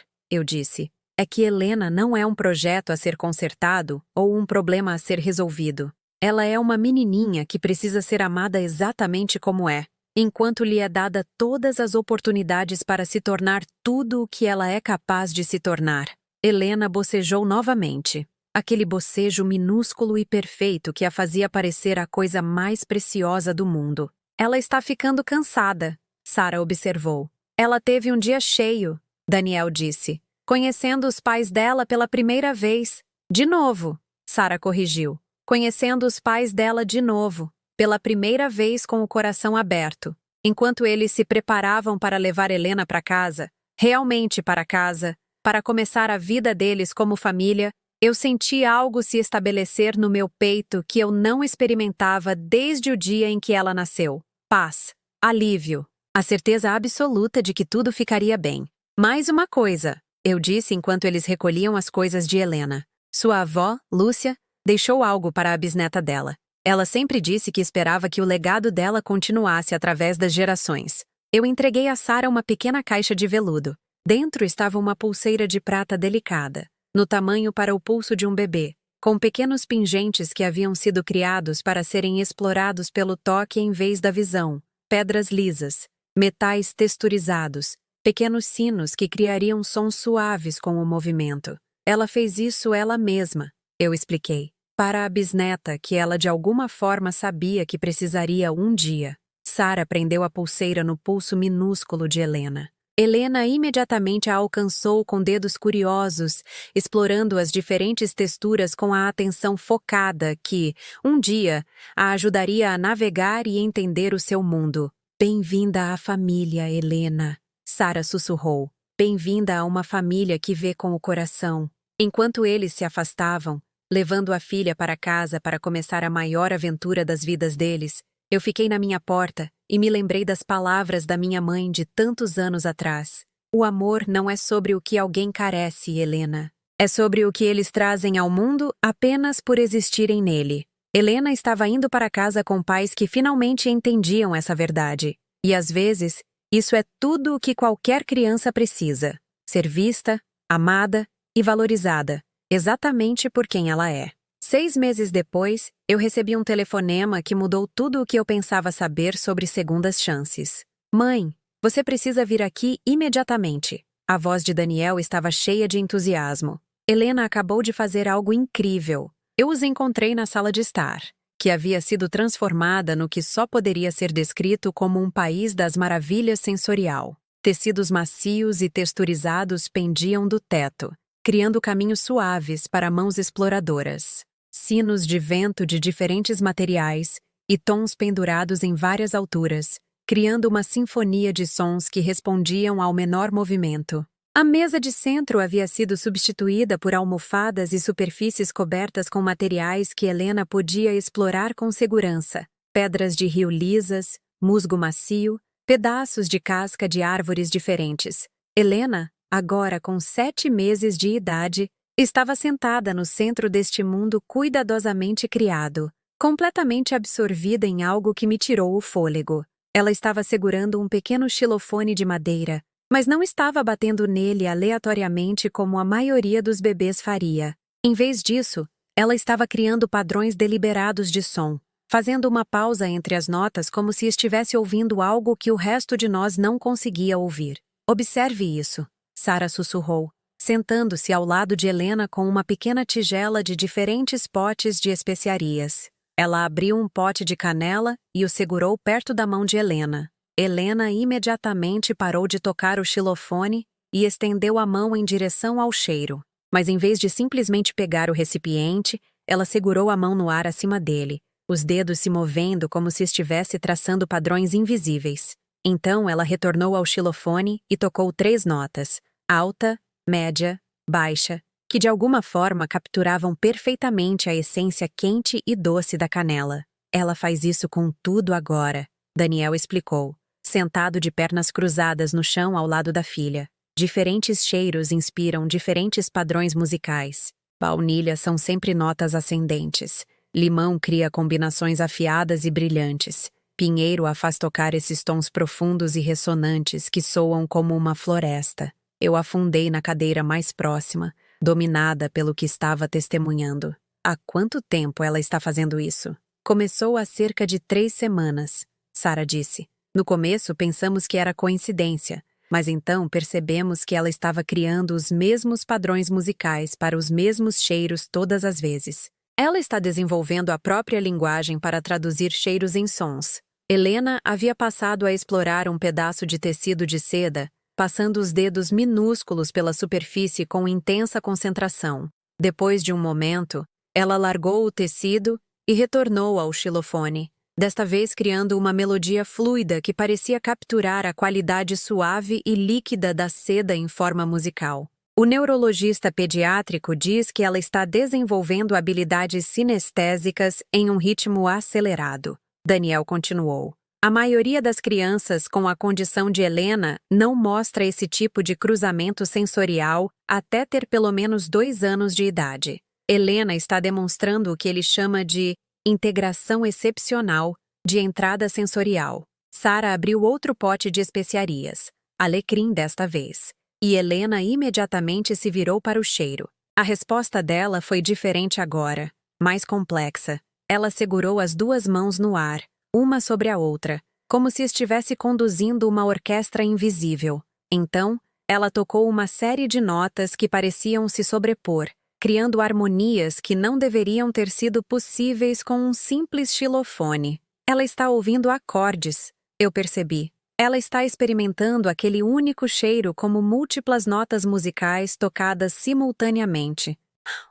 eu disse, é que Helena não é um projeto a ser consertado ou um problema a ser resolvido. Ela é uma menininha que precisa ser amada exatamente como é, enquanto lhe é dada todas as oportunidades para se tornar tudo o que ela é capaz de se tornar. Helena bocejou novamente. Aquele bocejo minúsculo e perfeito que a fazia parecer a coisa mais preciosa do mundo. Ela está ficando cansada, Sarah observou. Ela teve um dia cheio, Daniel disse, conhecendo os pais dela pela primeira vez. De novo, Sarah corrigiu. Conhecendo os pais dela de novo, pela primeira vez com o coração aberto, enquanto eles se preparavam para levar Helena para casa, realmente para casa, para começar a vida deles como família, eu senti algo se estabelecer no meu peito que eu não experimentava desde o dia em que ela nasceu. Paz, alívio, a certeza absoluta de que tudo ficaria bem. Mais uma coisa, eu disse enquanto eles recolhiam as coisas de Helena. Sua avó, Lúcia, deixou algo para a bisneta dela. Ela sempre disse que esperava que o legado dela continuasse através das gerações. Eu entreguei a Sarah uma pequena caixa de veludo. Dentro estava uma pulseira de prata delicada, no tamanho para o pulso de um bebê, com pequenos pingentes que haviam sido criados para serem explorados pelo toque em vez da visão, pedras lisas, metais texturizados, pequenos sinos que criariam sons suaves com o movimento. Ela fez isso ela mesma, eu expliquei. Para a bisneta que ela de alguma forma sabia que precisaria um dia. Sarah prendeu a pulseira no pulso minúsculo de Helena. Helena imediatamente a alcançou com dedos curiosos, explorando as diferentes texturas com a atenção focada que, um dia, a ajudaria a navegar e entender o seu mundo. Bem-vinda à família, Helena, Sarah sussurrou. Bem-vinda a uma família que vê com o coração. Enquanto eles se afastavam, levando a filha para casa para começar a maior aventura das vidas deles, eu fiquei na minha porta e me lembrei das palavras da minha mãe de tantos anos atrás. O amor não é sobre o que alguém carece, Helena. É sobre o que eles trazem ao mundo apenas por existirem nele. Helena estava indo para casa com pais que finalmente entendiam essa verdade. E às vezes, isso é tudo o que qualquer criança precisa: ser vista, amada e valorizada, exatamente por quem ela é. 6 meses depois, eu recebi um telefonema que mudou tudo o que eu pensava saber sobre segundas chances. Mãe, você precisa vir aqui imediatamente. A voz de Daniel estava cheia de entusiasmo. Helena acabou de fazer algo incrível. Eu os encontrei na sala de estar, que havia sido transformada no que só poderia ser descrito como um país das maravilhas sensorial. Tecidos macios e texturizados pendiam do teto, criando caminhos suaves para mãos exploradoras. Sinos de vento de diferentes materiais e tons pendurados em várias alturas, criando uma sinfonia de sons que respondiam ao menor movimento. A mesa de centro havia sido substituída por almofadas e superfícies cobertas com materiais que Helena podia explorar com segurança: pedras de rio lisas, musgo macio, pedaços de casca de árvores diferentes. Helena, agora com 7 meses de idade, estava sentada no centro deste mundo cuidadosamente criado, completamente absorvida em algo que me tirou o fôlego. Ela estava segurando um pequeno xilofone de madeira, mas não estava batendo nele aleatoriamente como a maioria dos bebês faria. Em vez disso, ela estava criando padrões deliberados de som, fazendo uma pausa entre as notas como se estivesse ouvindo algo que o resto de nós não conseguia ouvir. Observe isso, Sarah sussurrou, sentando-se ao lado de Helena com uma pequena tigela de diferentes potes de especiarias. Ela abriu um pote de canela e o segurou perto da mão de Helena. Helena imediatamente parou de tocar o xilofone e estendeu a mão em direção ao cheiro. Mas em vez de simplesmente pegar o recipiente, ela segurou a mão no ar acima dele, os dedos se movendo como se estivesse traçando padrões invisíveis. Então ela retornou ao xilofone e tocou 3 notas: alta, média, baixa, que de alguma forma capturavam perfeitamente a essência quente e doce da canela. Ela faz isso com tudo agora, Daniel explicou, sentado de pernas cruzadas no chão ao lado da filha. Diferentes cheiros inspiram diferentes padrões musicais. Baunilha são sempre notas ascendentes. Limão cria combinações afiadas e brilhantes. Pinheiro a faz tocar esses tons profundos e ressonantes que soam como uma floresta. Eu afundei na cadeira mais próxima, dominada pelo que estava testemunhando. Há quanto tempo ela está fazendo isso? Começou há cerca de 3 semanas, Sarah disse. No começo pensamos que era coincidência, mas então percebemos que ela estava criando os mesmos padrões musicais para os mesmos cheiros todas as vezes. Ela está desenvolvendo a própria linguagem para traduzir cheiros em sons. Helena havia passado a explorar um pedaço de tecido de seda, passando os dedos minúsculos pela superfície com intensa concentração. Depois de um momento, ela largou o tecido e retornou ao xilofone, desta vez criando uma melodia fluida que parecia capturar a qualidade suave e líquida da seda em forma musical. O neurologista pediátrico diz que ela está desenvolvendo habilidades sinestésicas em um ritmo acelerado. Daniel continuou. A maioria das crianças com a condição de Helena não mostra esse tipo de cruzamento sensorial até ter pelo menos 2 anos de idade. Helena está demonstrando o que ele chama de integração excepcional de entrada sensorial. Sarah abriu outro pote de especiarias, alecrim desta vez, e Helena imediatamente se virou para o cheiro. A resposta dela foi diferente agora, mais complexa. Ela segurou as 2 mãos no ar, uma sobre a outra, como se estivesse conduzindo uma orquestra invisível. Então, ela tocou uma série de notas que pareciam se sobrepor, criando harmonias que não deveriam ter sido possíveis com um simples xilofone. Ela está ouvindo acordes, eu percebi. Ela está experimentando aquele único cheiro como múltiplas notas musicais tocadas simultaneamente.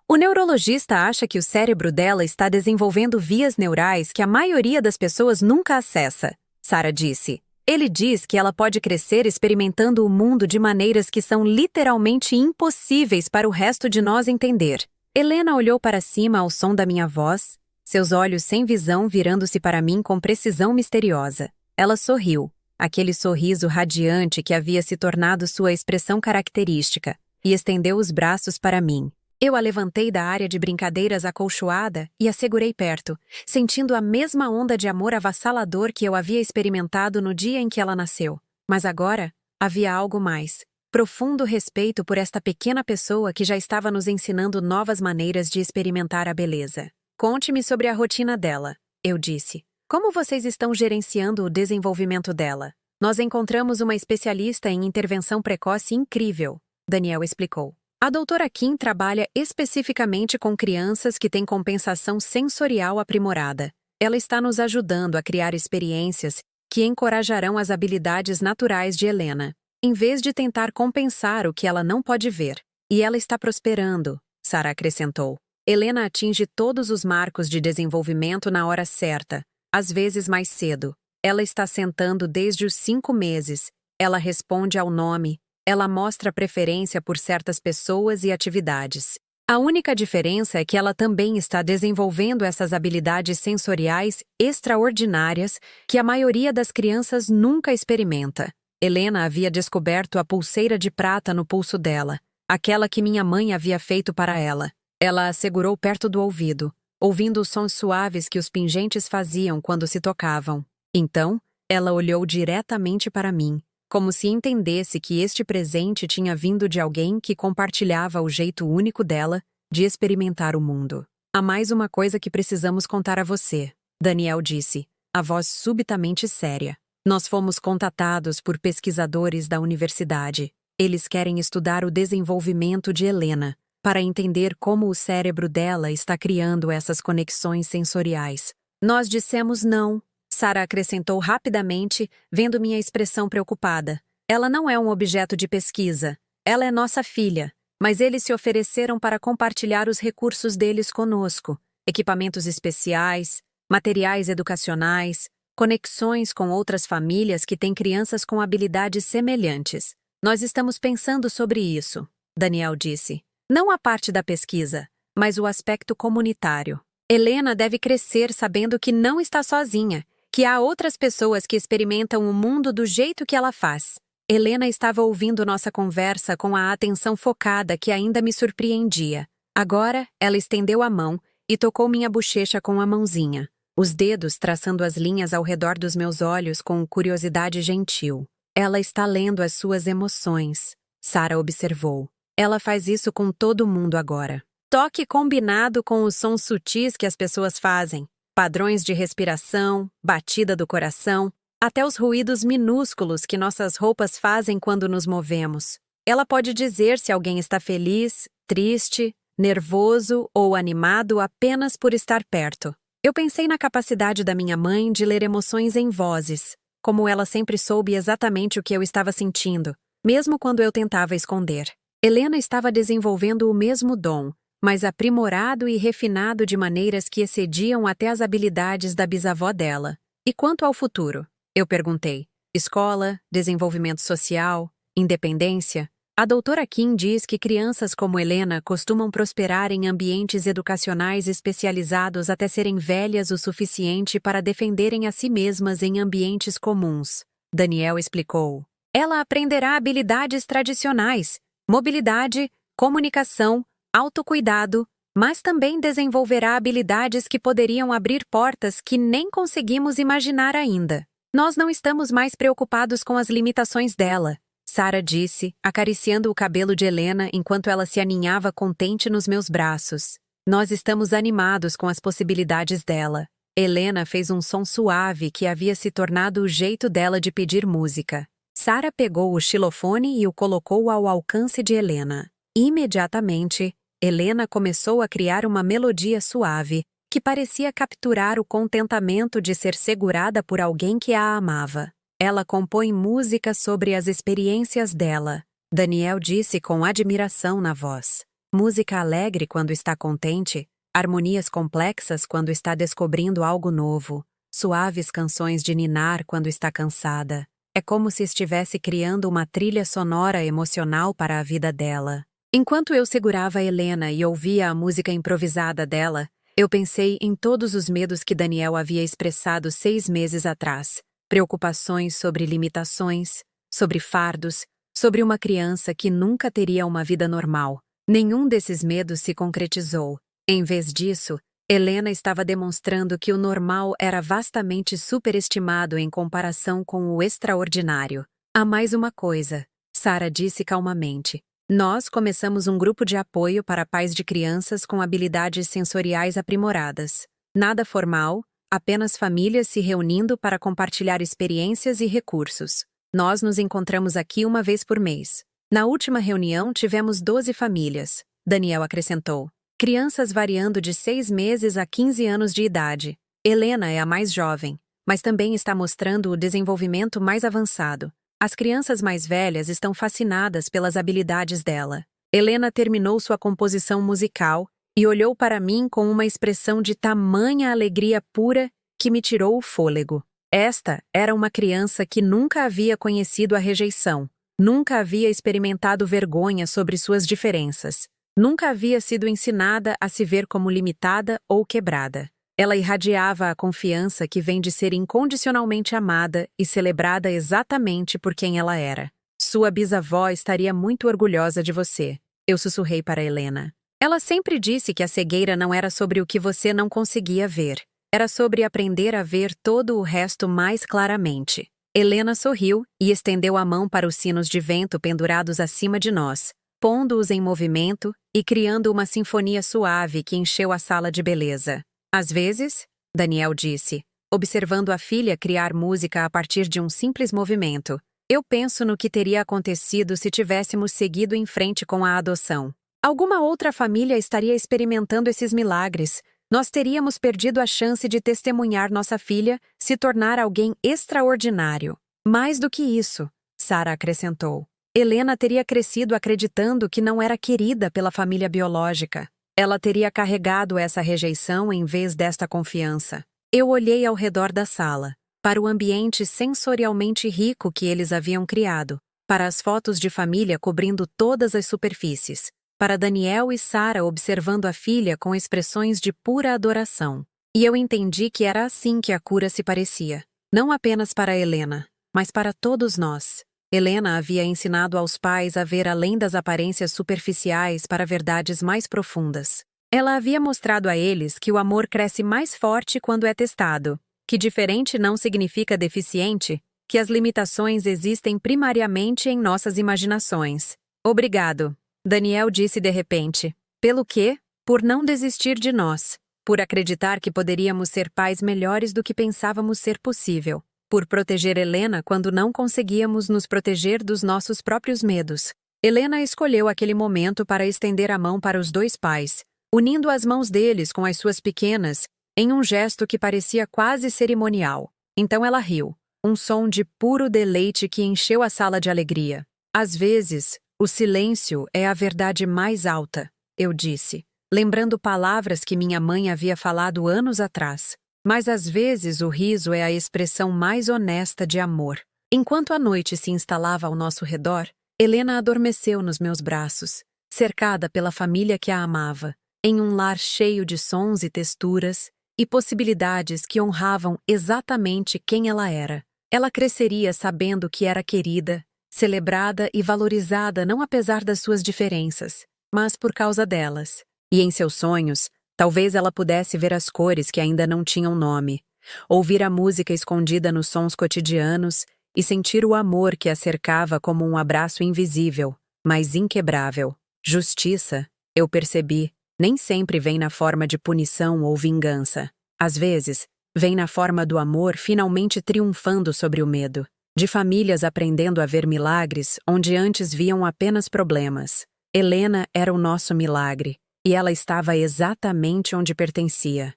O neurologista acha que o cérebro dela está desenvolvendo vias neurais que a maioria das pessoas nunca acessa, Sarah disse. Ele diz que ela pode crescer experimentando o mundo de maneiras que são literalmente impossíveis para o resto de nós entender. Helena olhou para cima ao som da minha voz, seus olhos sem visão virando-se para mim com precisão misteriosa. Ela sorriu. aquele sorriso radiante que havia se tornado sua expressão característica, e estendeu os braços para mim. Eu a levantei da área de brincadeiras acolchoada e a segurei perto, sentindo a mesma onda de amor avassalador que eu havia experimentado no dia em que ela nasceu. Mas agora, havia algo mais. Profundo respeito por esta pequena pessoa que já estava nos ensinando novas maneiras de experimentar a beleza. Conte-me sobre a rotina dela, eu disse. Como vocês estão gerenciando o desenvolvimento dela? Nós encontramos uma especialista em intervenção precoce incrível, Daniel explicou. A doutora Kim trabalha especificamente com crianças que têm compensação sensorial aprimorada. Ela está nos ajudando a criar experiências que encorajarão as habilidades naturais de Helena, em vez de tentar compensar o que ela não pode ver. E ela está prosperando, Sarah acrescentou. Helena atinge todos os marcos de desenvolvimento na hora certa, às vezes mais cedo. Ela está sentando desde os 5 meses. Ela responde ao nome. Ela mostra preferência por certas pessoas e atividades. A única diferença é que ela também está desenvolvendo essas habilidades sensoriais extraordinárias que a maioria das crianças nunca experimenta. Helena havia descoberto a pulseira de prata no pulso dela, aquela que minha mãe havia feito para ela. Ela a segurou perto do ouvido, ouvindo os sons suaves que os pingentes faziam quando se tocavam. Então, ela olhou diretamente para mim, como se entendesse que este presente tinha vindo de alguém que compartilhava o jeito único dela de experimentar o mundo. Há mais uma coisa que precisamos contar a você, Daniel disse, a voz subitamente séria. Nós fomos contatados por pesquisadores da universidade. Eles querem estudar o desenvolvimento de Helena, para entender como o cérebro dela está criando essas conexões sensoriais. Nós dissemos não. Sarah acrescentou rapidamente, vendo minha expressão preocupada. Ela não é um objeto de pesquisa. Ela é nossa filha. Mas eles se ofereceram para compartilhar os recursos deles conosco. Equipamentos especiais, materiais educacionais, conexões com outras famílias que têm crianças com habilidades semelhantes. Nós estamos pensando sobre isso, Daniel disse. Não a parte da pesquisa, mas o aspecto comunitário. Helena deve crescer sabendo que não está sozinha, que há outras pessoas que experimentam o mundo do jeito que ela faz. Helena estava ouvindo nossa conversa com a atenção focada que ainda me surpreendia. Agora, ela estendeu a mão e tocou minha bochecha com a mãozinha, os dedos traçando as linhas ao redor dos meus olhos com curiosidade gentil. Ela está lendo as suas emoções, Sarah observou. Ela faz isso com todo mundo agora. Toque combinado com os sons sutis que as pessoas fazem. Padrões de respiração, batida do coração, até os ruídos minúsculos que nossas roupas fazem quando nos movemos. Ela pode dizer se alguém está feliz, triste, nervoso ou animado apenas por estar perto. Eu pensei na capacidade da minha mãe de ler emoções em vozes, como ela sempre soube exatamente o que eu estava sentindo, mesmo quando eu tentava esconder. Helena estava desenvolvendo o mesmo dom, mas aprimorado e refinado de maneiras que excediam até as habilidades da bisavó dela. E quanto ao futuro? Eu perguntei. Escola, desenvolvimento social, independência? A doutora Kim diz que crianças como Helena costumam prosperar em ambientes educacionais especializados até serem velhas o suficiente para defenderem a si mesmas em ambientes comuns. Daniel explicou. Ela aprenderá habilidades tradicionais, mobilidade, comunicação, autocuidado, mas também desenvolverá habilidades que poderiam abrir portas que nem conseguimos imaginar ainda. Nós não estamos mais preocupados com as limitações dela, Sarah disse, acariciando o cabelo de Helena enquanto ela se aninhava contente nos meus braços. Nós estamos animados com as possibilidades dela. Helena fez um som suave que havia se tornado o jeito dela de pedir música. Sarah pegou o xilofone e o colocou ao alcance de Helena. Imediatamente, Helena começou a criar uma melodia suave, que parecia capturar o contentamento de ser segurada por alguém que a amava. Ela compõe música sobre as experiências dela, Daniel disse com admiração na voz. Música alegre quando está contente, harmonias complexas quando está descobrindo algo novo, suaves canções de ninar quando está cansada. É como se estivesse criando uma trilha sonora emocional para a vida dela. Enquanto eu segurava Helena e ouvia a música improvisada dela, eu pensei em todos os medos que Daniel havia expressado 6 meses atrás. preocupações sobre limitações, sobre fardos, sobre uma criança que nunca teria uma vida normal. Nenhum desses medos se concretizou. Em vez disso, Helena estava demonstrando que o normal era vastamente superestimado em comparação com o extraordinário. Há mais uma coisa, Sarah disse calmamente. Nós começamos um grupo de apoio para pais de crianças com habilidades sensoriais aprimoradas. Nada formal, apenas famílias se reunindo para compartilhar experiências e recursos. Nós nos encontramos aqui uma vez por mês. Na última reunião tivemos 12 famílias, Daniel acrescentou. Crianças variando de 6 meses a 15 anos de idade. Helena é a mais jovem, mas também está mostrando o desenvolvimento mais avançado. As crianças mais velhas estão fascinadas pelas habilidades dela. Helena terminou sua composição musical e olhou para mim com uma expressão de tamanha alegria pura que me tirou o fôlego. Esta era uma criança que nunca havia conhecido a rejeição, nunca havia experimentado vergonha sobre suas diferenças, nunca havia sido ensinada a se ver como limitada ou quebrada. Ela irradiava a confiança que vem de ser incondicionalmente amada e celebrada exatamente por quem ela era. Sua bisavó estaria muito orgulhosa de você, eu sussurrei para Helena. Ela sempre disse que a cegueira não era sobre o que você não conseguia ver. Era sobre aprender a ver todo o resto mais claramente. Helena sorriu e estendeu a mão para os sinos de vento pendurados acima de nós, pondo-os em movimento e criando uma sinfonia suave que encheu a sala de beleza. Às vezes, Daniel disse, observando a filha criar música a partir de um simples movimento, eu penso no que teria acontecido se tivéssemos seguido em frente com a adoção. Alguma outra família estaria experimentando esses milagres. Nós teríamos perdido a chance de testemunhar nossa filha se tornar alguém extraordinário. Mais do que isso, Sarah acrescentou. Helena teria crescido acreditando que não era querida pela família biológica. Ela teria carregado essa rejeição em vez desta confiança. Eu olhei ao redor da sala, para o ambiente sensorialmente rico que eles haviam criado, para as fotos de família cobrindo todas as superfícies, para Daniel e Sarah observando a filha com expressões de pura adoração. E eu entendi que era assim que a cura se parecia. Não apenas para Helena, mas para todos nós. Helena havia ensinado aos pais a ver além das aparências superficiais para verdades mais profundas. Ela havia mostrado a eles que o amor cresce mais forte quando é testado, que diferente não significa deficiente, que as limitações existem primariamente em nossas imaginações. Obrigado, Daniel disse de repente. Pelo quê? Por não desistir de nós, por acreditar que poderíamos ser pais melhores do que pensávamos ser possível. Por proteger Helena quando não conseguíamos nos proteger dos nossos próprios medos. Helena escolheu aquele momento para estender a mão para os dois pais, unindo as mãos deles com as suas pequenas, em um gesto que parecia quase cerimonial. Então ela riu, um som de puro deleite que encheu a sala de alegria. Às vezes, o silêncio é a verdade mais alta, eu disse, lembrando palavras que minha mãe havia falado anos atrás. Mas às vezes o riso é a expressão mais honesta de amor. Enquanto a noite se instalava ao nosso redor, Helena adormeceu nos meus braços, cercada pela família que a amava, em um lar cheio de sons e texturas e possibilidades que honravam exatamente quem ela era. Ela cresceria sabendo que era querida, celebrada e valorizada não apesar das suas diferenças, mas por causa delas. E em seus sonhos, talvez ela pudesse ver as cores que ainda não tinham nome, ouvir a música escondida nos sons cotidianos e sentir o amor que a cercava como um abraço invisível, mas inquebrável. Justiça, eu percebi, nem sempre vem na forma de punição ou vingança. Às vezes, vem na forma do amor finalmente triunfando sobre o medo, de famílias aprendendo a ver milagres onde antes viam apenas problemas. Helena era o nosso milagre. E ela estava exatamente onde pertencia.